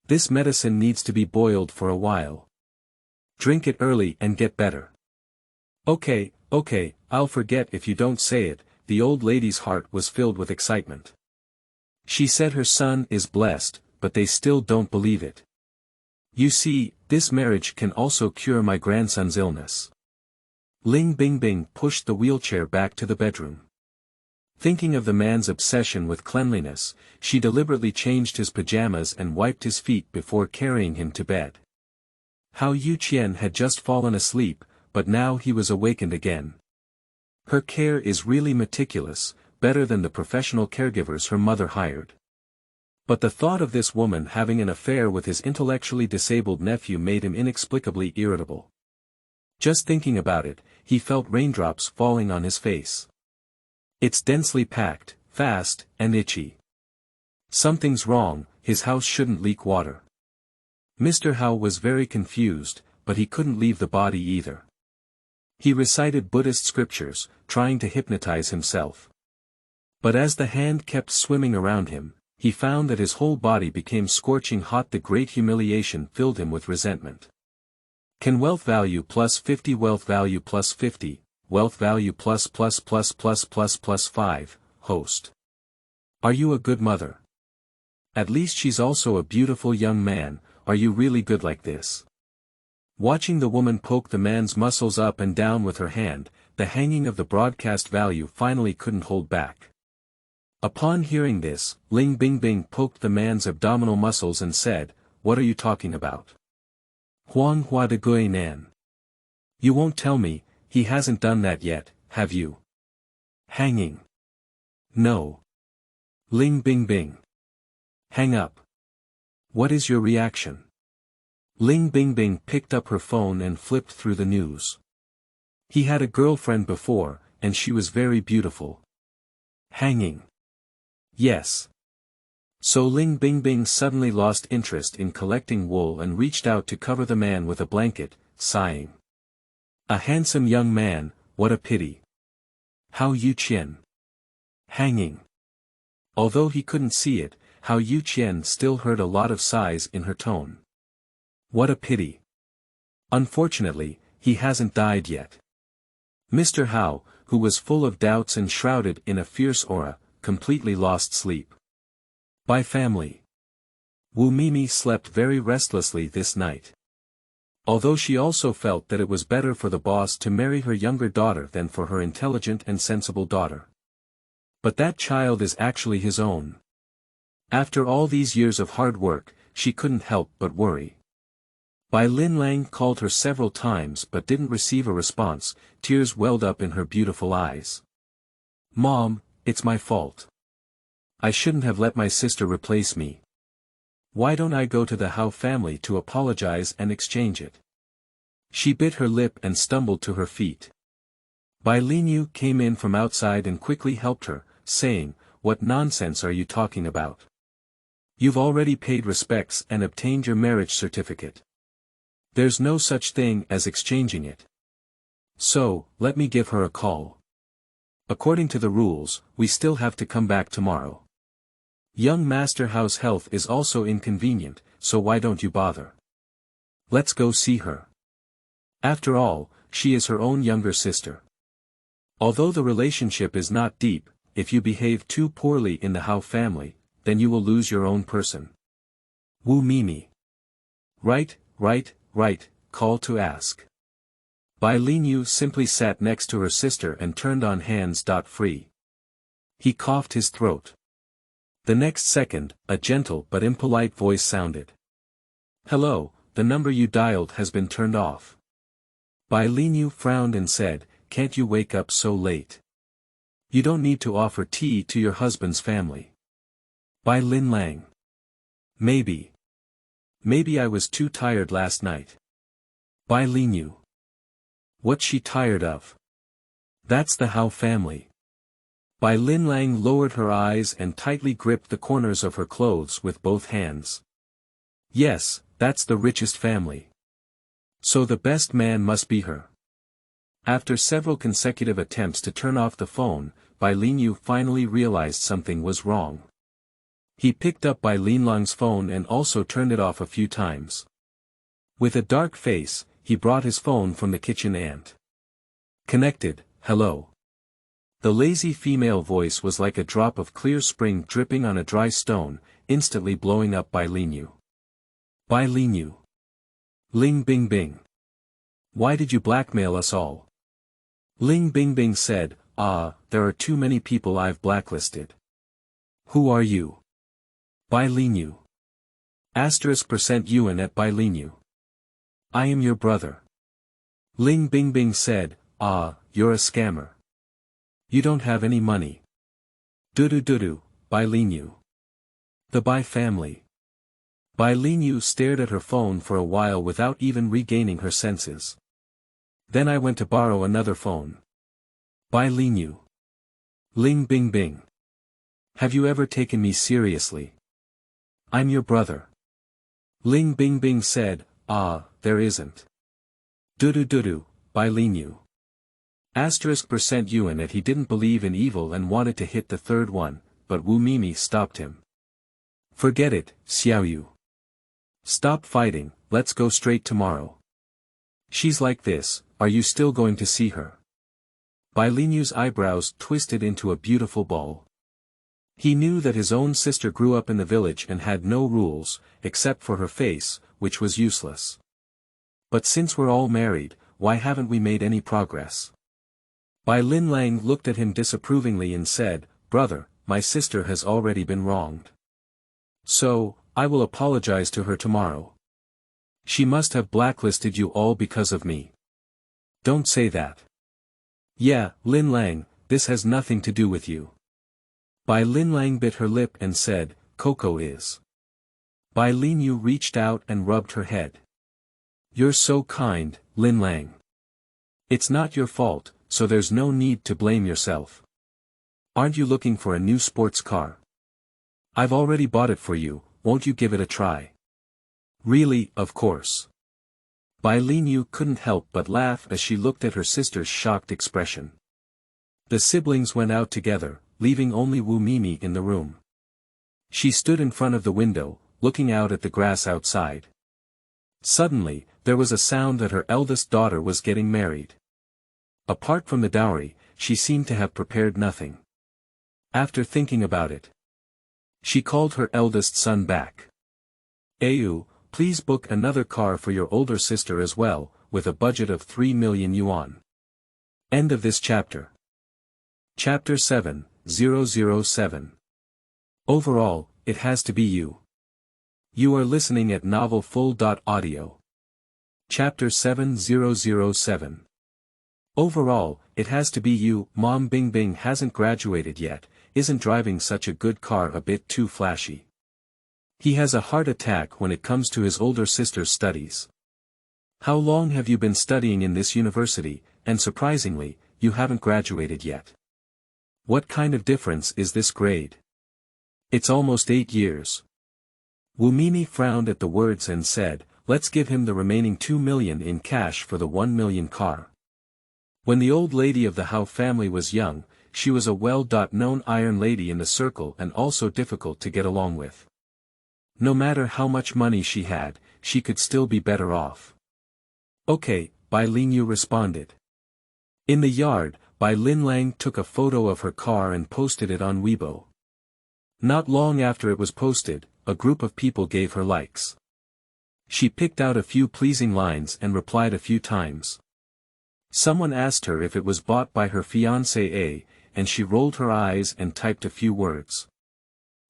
This medicine needs to be boiled for a while. Drink it early and get better. Okay, I'll forget if you don't say it. The old lady's heart was filled with excitement. She said her son is blessed, but they still don't believe it. You see, this marriage can also cure my grandson's illness. Ling Bing Bing pushed the wheelchair back to the bedroom. Thinking of the man's obsession with cleanliness, she deliberately changed his pajamas and wiped his feet before carrying him to bed. Hao Youqian had just fallen asleep, but now he was awakened again. Her care is really meticulous, better than the professional caregivers her mother hired. But the thought of this woman having an affair with his intellectually disabled nephew made him inexplicably irritable. Just thinking about it, he felt raindrops falling on his face. It's densely packed, fast, and itchy. Something's wrong, his house shouldn't leak water. Mr. Hao was very confused, but he couldn't leave the body either. He recited Buddhist scriptures, trying to hypnotize himself. But as the hand kept swimming around him, he found that his whole body became scorching hot. The great humiliation filled him with resentment. Can wealth value plus 50, wealth value plus 50, wealth value plus 5, host. Are you a good mother? At least she's also a beautiful young man. Are you really good like this? Watching the woman poke the man's muscles up and down with her hand, the hanging of the broadcast value finally couldn't hold back. Upon hearing this, Ling Bingbing poked the man's abdominal muscles and said, "What are you talking about? Huang Hua de Gui Nan. You won't tell me, he hasn't done that yet, have you? Hanging. No. Ling Bingbing. Hang up. What is your reaction?" Ling Bingbing picked up her phone and flipped through the news. He had a girlfriend before, and she was very beautiful. Hanging. Yes. So Ling Bingbing suddenly lost interest in collecting wool and reached out to cover the man with a blanket, sighing. A handsome young man, what a pity. Hao Youqian. Hanging. Although he couldn't see it, Hao Youqian still heard a lot of sighs in her tone. What a pity. Unfortunately, he hasn't died yet. Mr. Hao, who was full of doubts and shrouded in a fierce aura, completely lost sleep. By family. Wu Mimi slept very restlessly this night. Although she also felt that it was better for the boss to marry her younger daughter than for her intelligent and sensible daughter. But that child is actually his own. After all these years of hard work, she couldn't help but worry. Bai Lin Lang called her several times but didn't receive a response. Tears welled up in her beautiful eyes. "Mom, it's my fault. I shouldn't have let my sister replace me. Why don't I go to the Hao family to apologize and exchange it?" She bit her lip and stumbled to her feet. Bai Linyu came in from outside and quickly helped her, saying, "What nonsense are you talking about? You've already paid respects and obtained your marriage certificate. There's no such thing as exchanging it. So, let me give her a call. According to the rules, we still have to come back tomorrow. Young Master Hao's health is also inconvenient, so why don't you bother? Let's go see her. After all, she is her own younger sister. Although the relationship is not deep, if you behave too poorly in the Hao family, then you will lose your own person." Wu Mimi. Right, call to ask. Bai Linyu simply sat next to her sister and turned on hands. Free. He coughed his throat. The next second, a gentle but impolite voice sounded. "Hello, the number you dialed has been turned off." Bai Linyu frowned and said, "Can't you wake up so late? You don't need to offer tea to your husband's family." Bai Lin Lang. Maybe I was too tired last night. Bai Linyu. What's she tired of? That's the Hao family. Bai Lin Lang lowered her eyes and tightly gripped the corners of her clothes with both hands. Yes, that's the richest family. So the best man must be her. After several consecutive attempts to turn off the phone, Bai Linyu finally realized something was wrong. He picked up Bai Linlang's phone and also turned it off a few times. With a dark face, he brought his phone from the kitchen and connected. "Hello." The lazy female voice was like a drop of clear spring dripping on a dry stone, instantly blowing up Bai Linyu. Bai Linyu. Ling Bingbing. Why did you blackmail us all? Ling Bingbing said, There are too many people I've blacklisted. Who are you? Bai Linyu. *% Yuan at Bai Linyu. I am your brother. Ling Bingbing said, you're a scammer. You don't have any money. Dudu, Bai Linyu. The Bai family. Bai Linyu stared at her phone for a while without even regaining her senses. Then I went to borrow another phone. Bai Linyu. Ling Bingbing. Have you ever taken me seriously? I'm your brother. Ling Bingbing said, ah, there isn't. Dudu by Lin Yu. %Yuan that he didn't believe in evil and wanted to hit the third one, but Wu Mimi stopped him. Forget it, Xiao Yu. Stop fighting, let's go straight tomorrow. She's like this, are you still going to see her? Bai Linyu's eyebrows twisted into a beautiful ball. He knew that his own sister grew up in the village and had no rules, except for her face, which was useless. But since we're all married, why haven't we made any progress? Bai Lin Lang looked at him disapprovingly and said, brother, my sister has already been wronged. So, I will apologize to her tomorrow. She must have blacklisted you all because of me. Don't say that. Yeah, Lin Lang, this has nothing to do with you. Bai Lin Lang bit her lip and said, Coco is. Bai Lin Yu reached out and rubbed her head. You're so kind, Lin Lang. It's not your fault, so there's no need to blame yourself. Aren't you looking for a new sports car? I've already bought it for you, won't you give it a try? Really, of course. Bai Lin Yu couldn't help but laugh as she looked at her sister's shocked expression. The siblings went out together, leaving only Wu Mimi in the room. She stood in front of the window, looking out at the grass outside. Suddenly, there was a sound that her eldest daughter was getting married. Apart from the dowry, she seemed to have prepared nothing. After thinking about it, she called her eldest son back. Ayu, please book another car for your older sister as well, with a budget of 3 million yuan. End of this chapter. Chapter 7:007. Overall, it has to be you. You are listening at novelfull.audio. Chapter 7:007. Overall, it has to be you. Mom Bingbing hasn't graduated yet, isn't driving such a good car a bit too flashy. He has a heart attack when it comes to his older sister's studies. How long have you been studying in this university, and surprisingly, you haven't graduated yet? What kind of difference is this grade? It's almost 8 years. Wu Mimi frowned at the words and said, let's give him the remaining 2 million in cash for the 1 million car. When the old lady of the Hao family was young, she was a well-known iron lady in the circle and also difficult to get along with. No matter how much money she had, she could still be better off. Okay, Bai Lin Yu responded. In the yard, Bai Lin Lang took a photo of her car and posted it on Weibo. Not long after it was posted, a group of people gave her likes. She picked out a few pleasing lines and replied a few times. Someone asked her if it was bought by her fiancé, and she rolled her eyes and typed a few words.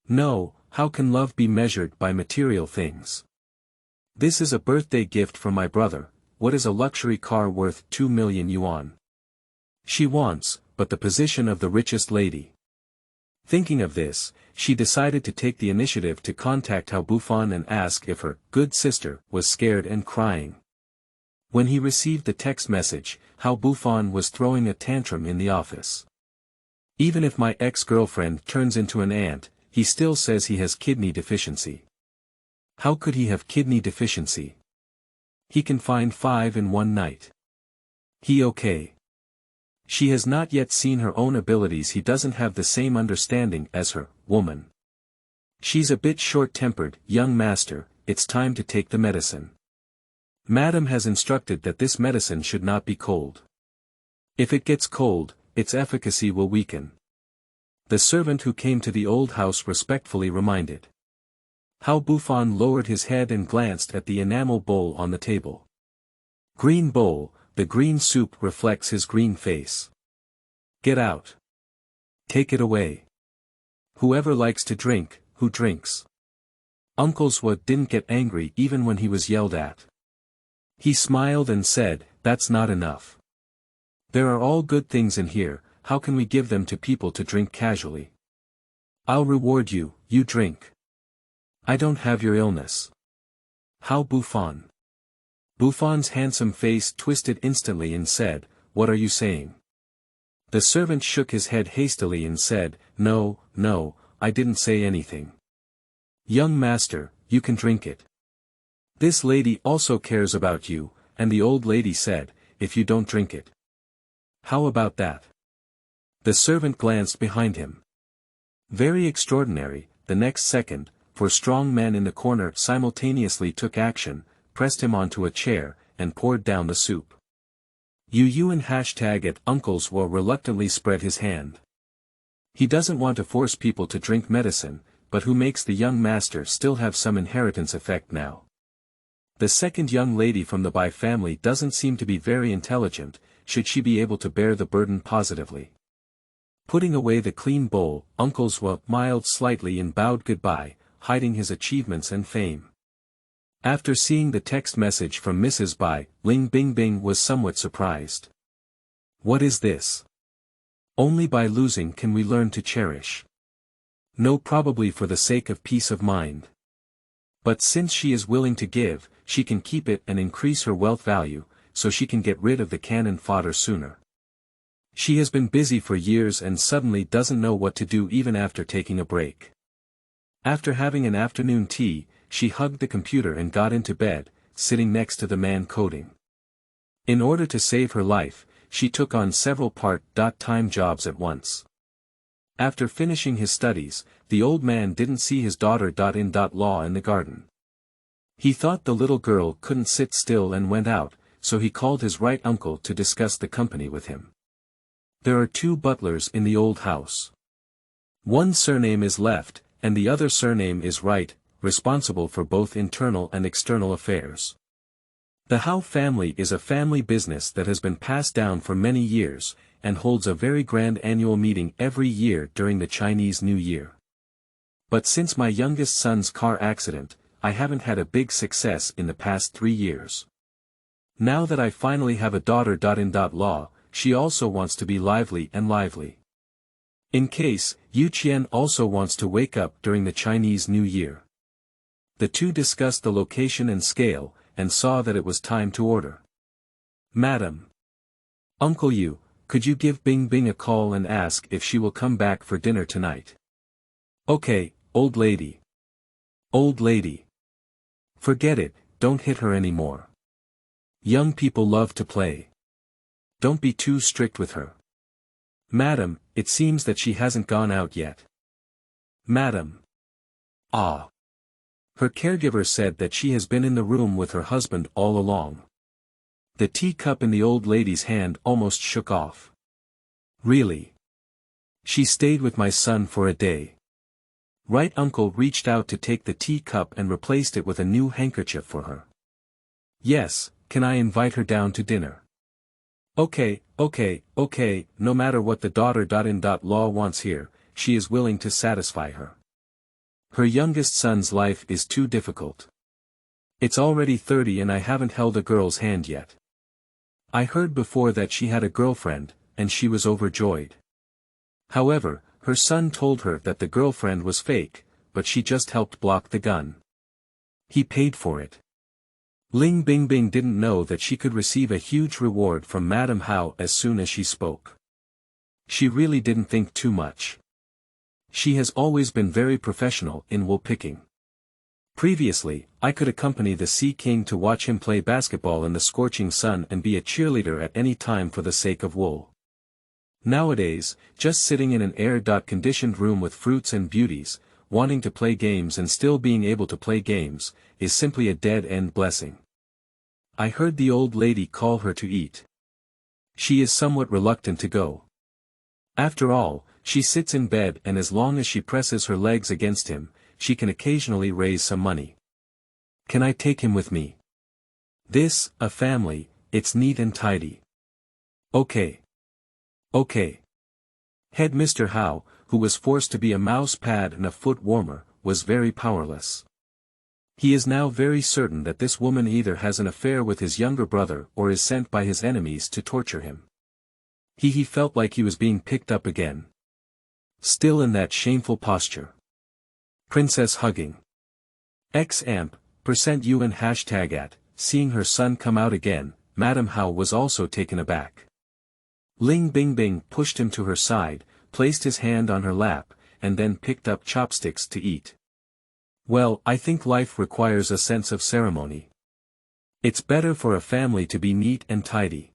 No, how can love be measured by material things? This is a birthday gift from my brother. What is a luxury car worth 2 million yuan? She wants, but the position of the richest lady. Thinking of this, she decided to take the initiative to contact Hao Bufan and ask if her good sister was scared and crying. When he received the text message, Hao Bufan was throwing a tantrum in the office. Even if my ex-girlfriend turns into an ant, he still says he has kidney deficiency. How could he have kidney deficiency? He can find 5 in one night. He okay. She has not yet seen her own abilities. He doesn't have the same understanding as her, woman. She's a bit short-tempered. Young master, it's time to take the medicine. Madam has instructed that this medicine should not be cold. If it gets cold, its efficacy will weaken. The servant who came to the old house respectfully reminded. Hao Bufan lowered his head and glanced at the enamel bowl on the table. Green bowl, the green soup reflects his green face. Get out. Take it away. Whoever likes to drink, who drinks? Uncle Zwa didn't get angry even when he was yelled at. He smiled and said, that's not enough. There are all good things in here, how can we give them to people to drink casually? I'll reward you, you drink. I don't have your illness. Hao Bufan. Bufan's handsome face twisted instantly and said, what are you saying? The servant shook his head hastily and said, no, I didn't say anything. Young master, you can drink it. This lady also cares about you, and the old lady said, if you don't drink it. How about that? The servant glanced behind him. Very extraordinary, the next second, 4 strong men in the corner simultaneously took action, pressed him onto a chair, and poured down the soup. Yuan at Uncle's will reluctantly spread his hand. He doesn't want to force people to drink medicine, but who makes the young master still have some inheritance effect now? The second young lady from the Bai family doesn't seem to be very intelligent, should she be able to bear the burden positively? Putting away the clean bowl, Uncle Zwa smiled slightly and bowed goodbye, hiding his achievements and fame. After seeing the text message from Mrs. Bai, Ling Bingbing was somewhat surprised. What is this? Only by losing can we learn to cherish. No, probably for the sake of peace of mind. But since she is willing to give, she can keep it and increase her wealth value, so she can get rid of the cannon fodder sooner. She has been busy for years and suddenly doesn't know what to do even after taking a break. After having an afternoon tea, she hugged the computer and got into bed, sitting next to the man coding. In order to save her life, she took on several part-time jobs at once. After finishing his studies, the old man didn't see his daughter-in-law in the garden. He thought the little girl couldn't sit still and went out, so he called his right uncle to discuss the company with him. There are 2 butlers in the old house. One surname is Left, and the other surname is Right, responsible for both internal and external affairs. The Hao family is a family business that has been passed down for many years, and holds a very grand annual meeting every year during the Chinese New Year. But since my youngest son's car accident, I haven't had a big success in the past 3 years. Now that I finally have a daughter-in-law, she also wants to be lively. In case, Youqian also wants to wake up during the Chinese New Year. The 2 discussed the location and scale, and saw that it was time to order. Madam. Uncle Yu, could you give Bingbing a call and ask if she will come back for dinner tonight? Okay, old lady. Old lady. Forget it, don't hit her anymore. Young people love to play. Don't be too strict with her. Madam, it seems that she hasn't gone out yet. Madam. Ah. Her caregiver said that she has been in the room with her husband all along. The teacup in the old lady's hand almost shook off. Really? She stayed with my son for a day. Right uncle reached out to take the teacup and replaced it with a new handkerchief for her. Yes, can I invite her down to dinner? Okay, no matter what the daughter-in-law wants here, she is willing to satisfy her. Her youngest son's life is too difficult. It's already 30 and I haven't held a girl's hand yet. I heard before that she had a girlfriend, and she was overjoyed. However, her son told her that the girlfriend was fake, but she just helped block the gun. He paid for it. Ling Bingbing didn't know that she could receive a huge reward from Madame Hao as soon as she spoke. She really didn't think too much. She has always been very professional in wool picking. Previously, I could accompany the Sea King to watch him play basketball in the scorching sun and be a cheerleader at any time for the sake of wool. Nowadays, just sitting in an air-conditioned room with fruits and beauties, wanting to play games and still being able to play games, is simply a dead-end blessing. I heard the old lady call her to eat. She is somewhat reluctant to go. After all, she sits in bed and as long as she presses her legs against him, she can occasionally raise some money. Can I take him with me? This, a family, it's neat and tidy. Okay. Head Mr. Hao, who was forced to be a mouse pad and a foot warmer, was very powerless. He is now very certain that this woman either has an affair with his younger brother or is sent by his enemies to torture him. He felt like he was being picked up again. Still in that shameful posture. Princess hugging. %UN #at, seeing her son come out again, Madame Hao was also taken aback. Ling Bingbing pushed him to her side, placed his hand on her lap, and then picked up chopsticks to eat. Well, I think life requires a sense of ceremony. It's better for a family to be neat and tidy.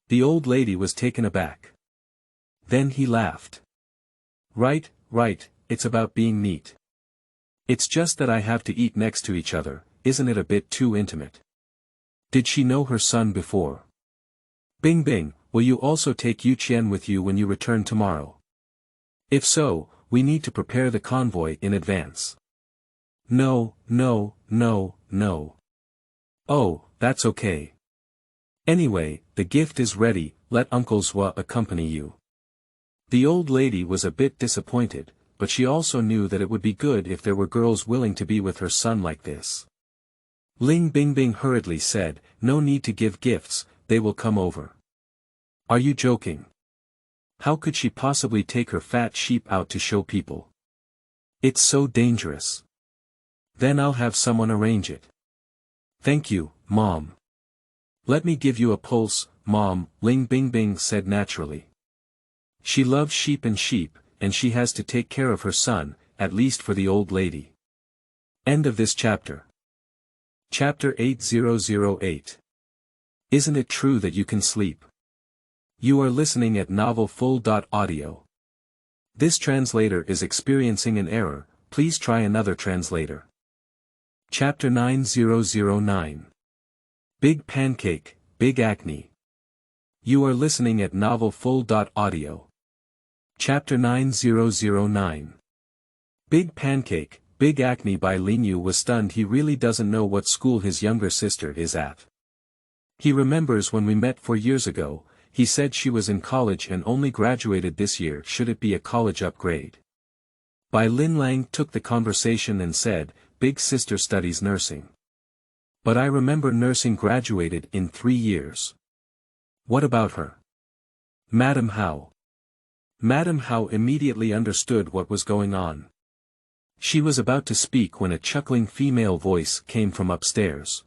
The old lady was taken aback. Then he laughed. Right, it's about being neat. It's just that I have to eat next to each other, isn't it a bit too intimate? Did she know her son before? Bing Bing, will you also take Youqian with you when you return tomorrow? If so, we need to prepare the convoy in advance. No. Oh, that's okay. Anyway, the gift is ready, let Uncle Zhua accompany you. The old lady was a bit disappointed, but she also knew that it would be good if there were girls willing to be with her son like this. Ling Bingbing hurriedly said, no need to give gifts, they will come over. Are you joking? How could she possibly take her fat sheep out to show people? It's so dangerous. Then I'll have someone arrange it. Thank you, Mom. Let me give you a pulse, Mom, Ling Bingbing said naturally. She loves sheep, and she has to take care of her son, at least for the old lady. End of this chapter. Chapter 8008. Isn't it true that you can sleep? You are listening at novelfull.audio. This translator is experiencing an error, please try another translator. Chapter 9009. Big Pancake, Big Acne. You are listening at novelfull.audio. Chapter 9009. Big Pancake, Big Acne by Lin Yu was stunned. He really doesn't know what school his younger sister is at. He remembers when we met 4 years ago, he said she was in college and only graduated this year. Should it be a college upgrade? Bai Lin Lang took the conversation and said, Big sister studies nursing. But I remember nursing graduated in 3 years. What about her? Madam Hao. Madam Hao immediately understood what was going on. She was about to speak when a chuckling female voice came from upstairs.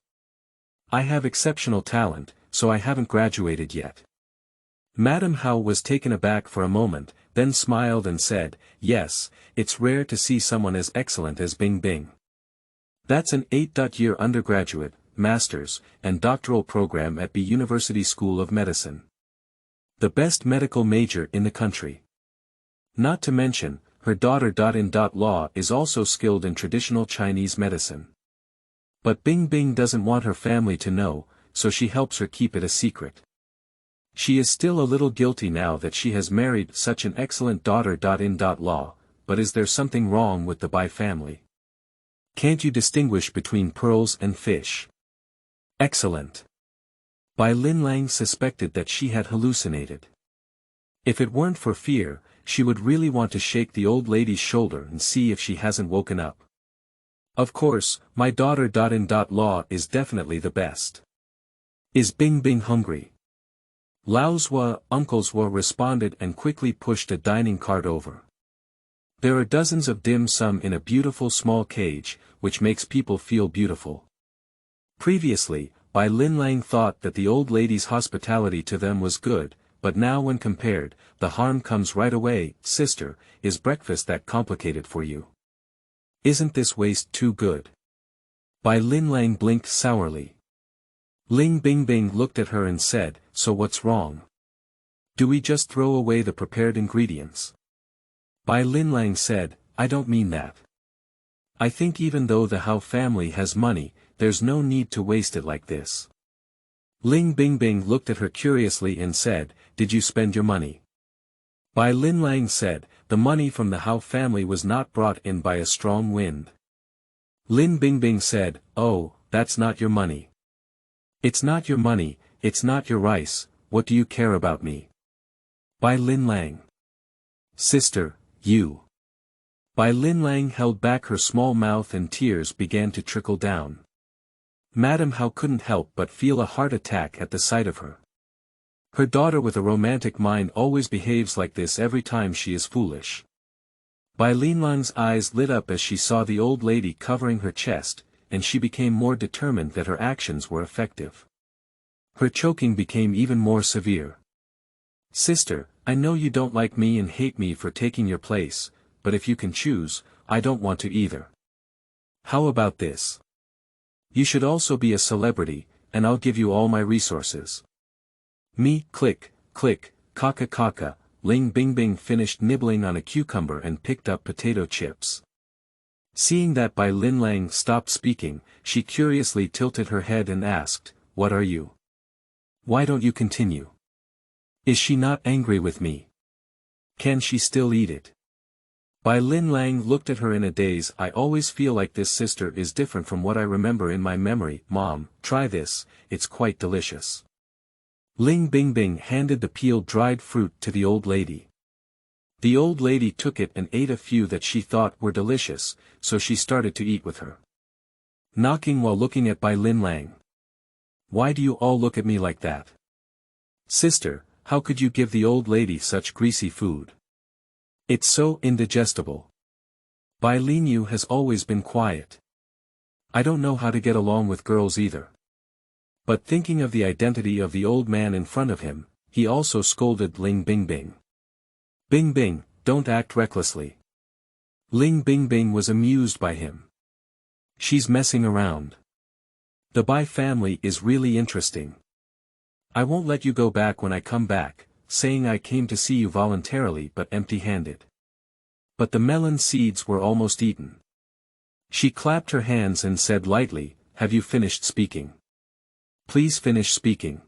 I have exceptional talent, so I haven't graduated yet. Madam Hao was taken aback for a moment, then smiled and said, yes, it's rare to see someone as excellent as Bing Bing. That's an 8-year undergraduate, master's, and doctoral program at B University School of Medicine. The best medical major in the country. Not to mention, her daughter in law is also skilled in traditional Chinese medicine. But Bing Bing doesn't want her family to know, so she helps her keep it a secret. She is still a little guilty now that she has married such an excellent daughter in law, but is there something wrong with the Bai family? Can't you distinguish between pearls and fish? Excellent. Bai Lin Lang suspected that she had hallucinated. If it weren't for fear, she would really want to shake the old lady's shoulder and see if she hasn't woken up. Of course, my daughter in law is definitely the best. Is Bing Bing hungry? Lao Zhua, Uncle Zhua responded and quickly pushed a dining cart over. There are dozens of dim sum in a beautiful small cage, which makes people feel beautiful. Previously, Bai Lin Lang thought that the old lady's hospitality to them was good, but now when compared, the harm comes right away. Sister, is breakfast that complicated for you? Isn't this waste too good? Bai Lin Lang blinked sourly. Ling Bingbing looked at her and said, so what's wrong? Do we just throw away the prepared ingredients? Bai Lin Lang said, I don't mean that. I think even though the Hao family has money, there's no need to waste it like this. Ling Bingbing looked at her curiously and said, did you spend your money? Bai Lin Lang said, the money from the Hao family was not brought in by a strong wind. Lin Bingbing said, oh, that's not your money. It's not your money, it's not your rice, what do you care about me? Bai Lin Lang. Sister, you. Bai Lin Lang held back her small mouth and tears began to trickle down. Madam Hao couldn't help but feel a heart attack at the sight of her. Her daughter with a romantic mind always behaves like this every time she is foolish. Bai Lin Lang's eyes lit up as she saw the old lady covering her chest, and she became more determined that her actions were effective. Her choking became even more severe. Sister, I know you don't like me and hate me for taking your place, but if you can choose, I don't want to either. How about this? You should also be a celebrity, and I'll give you all my resources. Me, click, click, kaka kaka, Ling Bing Bing finished nibbling on a cucumber and picked up potato chips. Seeing that Bai Lin Lang stopped speaking, she curiously tilted her head and asked, "What are you? Why don't you continue? Is she not angry with me? Can she still eat it?" Bai Lin Lang looked at her in a daze. "I always feel like this sister is different from what I remember in my memory. Mom, try this, it's quite delicious." Ling Bing Bing handed the peeled dried fruit to the old lady. The old lady took it and ate a few that she thought were delicious, so she started to eat with her, knocking while looking at Bai Lin Lang. "Why do you all look at me like that? Sister, how could you give the old lady such greasy food? It's so indigestible." Bai Lin Yu has always been quiet. "I don't know how to get along with girls either." But thinking of the identity of the old man in front of him, he also scolded Ling Bing Bing. "Bing Bing, don't act recklessly." Ling Bing Bing was amused by him. "She's messing around. The Bai family is really interesting. I won't let you go back when I come back, saying I came to see you voluntarily but empty-handed." But the melon seeds were almost eaten. She clapped her hands and said lightly, "Have you finished speaking? Please finish speaking.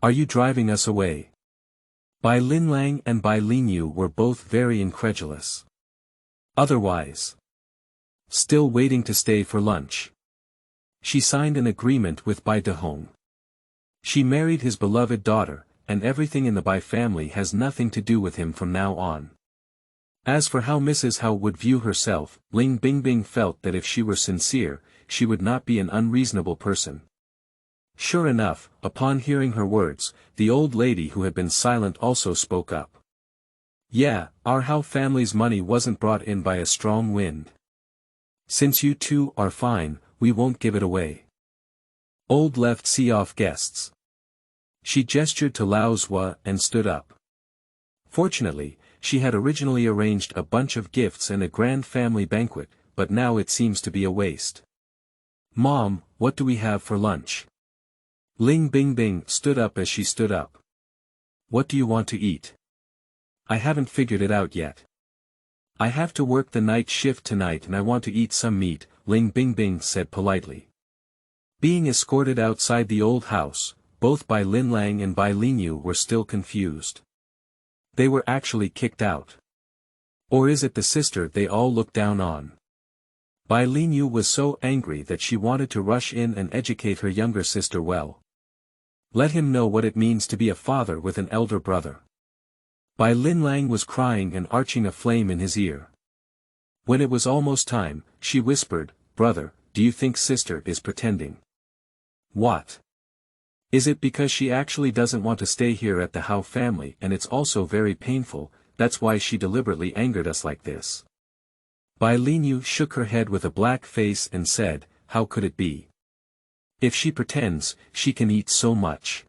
Are you driving us away?" Bai Lin Lang and Bai Lin Yu were both very incredulous. "Otherwise. Still waiting to stay for lunch." She signed an agreement with Bai Dehong. She married his beloved daughter, and everything in the Bai family has nothing to do with him from now on. As for how Mrs. Hao would view herself, Ling Bing Bing felt that if she were sincere, she would not be an unreasonable person. Sure enough, upon hearing her words, the old lady who had been silent also spoke up. "Yeah, our Hao family's money wasn't brought in by a strong wind. Since you two are fine, we won't give it away. Old left see off guests." She gestured to Lao Zhua and stood up. Fortunately, she had originally arranged a bunch of gifts and a grand family banquet, but now it seems to be a waste. "Mom, what do we have for lunch?" Ling Bing Bing stood up as she stood up. "What do you want to eat?" "I haven't figured it out yet. I have to work the night shift tonight and I want to eat some meat," Ling Bing Bing said politely. Being escorted outside the old house, both Bai Lin Lang and Bai Lin Yu were still confused. They were actually kicked out. Or is it the sister they all look down on? Bai Lin Yu was so angry that she wanted to rush in and educate her younger sister well. Let him know what it means to be a father with an elder brother. Bai Lin Lang was crying and arching a flame in his ear. When it was almost time, she whispered, "Brother, do you think sister is pretending?" "What? Is it because she actually doesn't want to stay here at the Hao family and it's also very painful, that's why she deliberately angered us like this?" Bai Lin Yu shook her head with a black face and said, "How could it be? If she pretends, she can eat so much.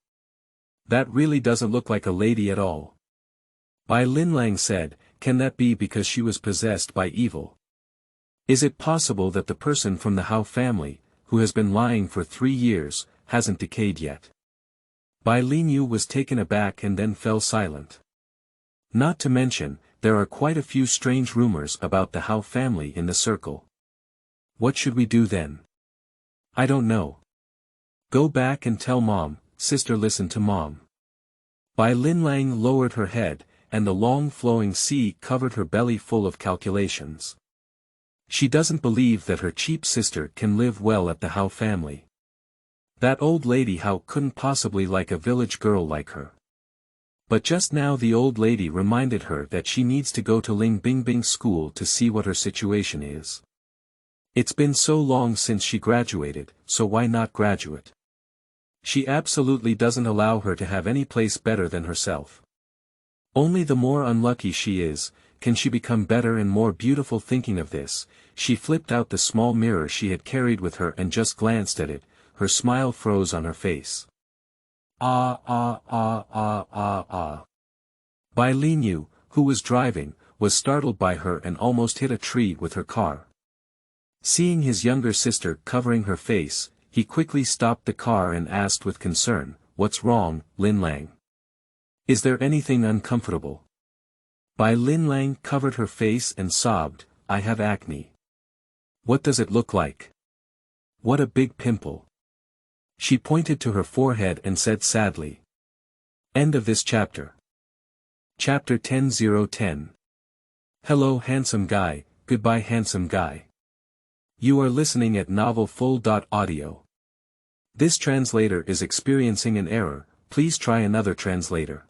That really doesn't look like a lady at all." Bai Lin Lang said, "Can that be because she was possessed by evil? Is it possible that the person from the Hao family, who has been lying for 3 years, hasn't decayed yet?" Bai Lin Yu was taken aback and then fell silent. Not to mention, there are quite a few strange rumors about the Hao family in the circle. What should we do then? I don't know. Go back and tell Mom, sister, listen to Mom. Bai Lin Lang lowered her head, and the long flowing sea covered her belly full of calculations. She doesn't believe that her cheap sister can live well at the Hao family. That old lady Hao couldn't possibly like a village girl like her. But just now the old lady reminded her that she needs to go to Ling Bing Bing's school to see what her situation is. It's been so long since she graduated, so why not graduate? She absolutely doesn't allow her to have any place better than herself. Only the more unlucky she is, can she become better and more beautiful. Thinking of this, she flipped out the small mirror she had carried with her and just glanced at it, her smile froze on her face. Ah. Bai Lin Yu, who was driving, was startled by her and almost hit a tree with her car. Seeing his younger sister covering her face, he quickly stopped the car and asked with concern, "What's wrong, Lin Lang? Is there anything uncomfortable?" Lin Lang covered her face and sobbed, "I have acne." "What does it look like?" "What a big pimple." She pointed to her forehead and said sadly. End of this chapter. Chapter 10:10. Hello handsome guy, goodbye handsome guy. You are listening at novelfull.audio. This translator is experiencing an error, please try another translator.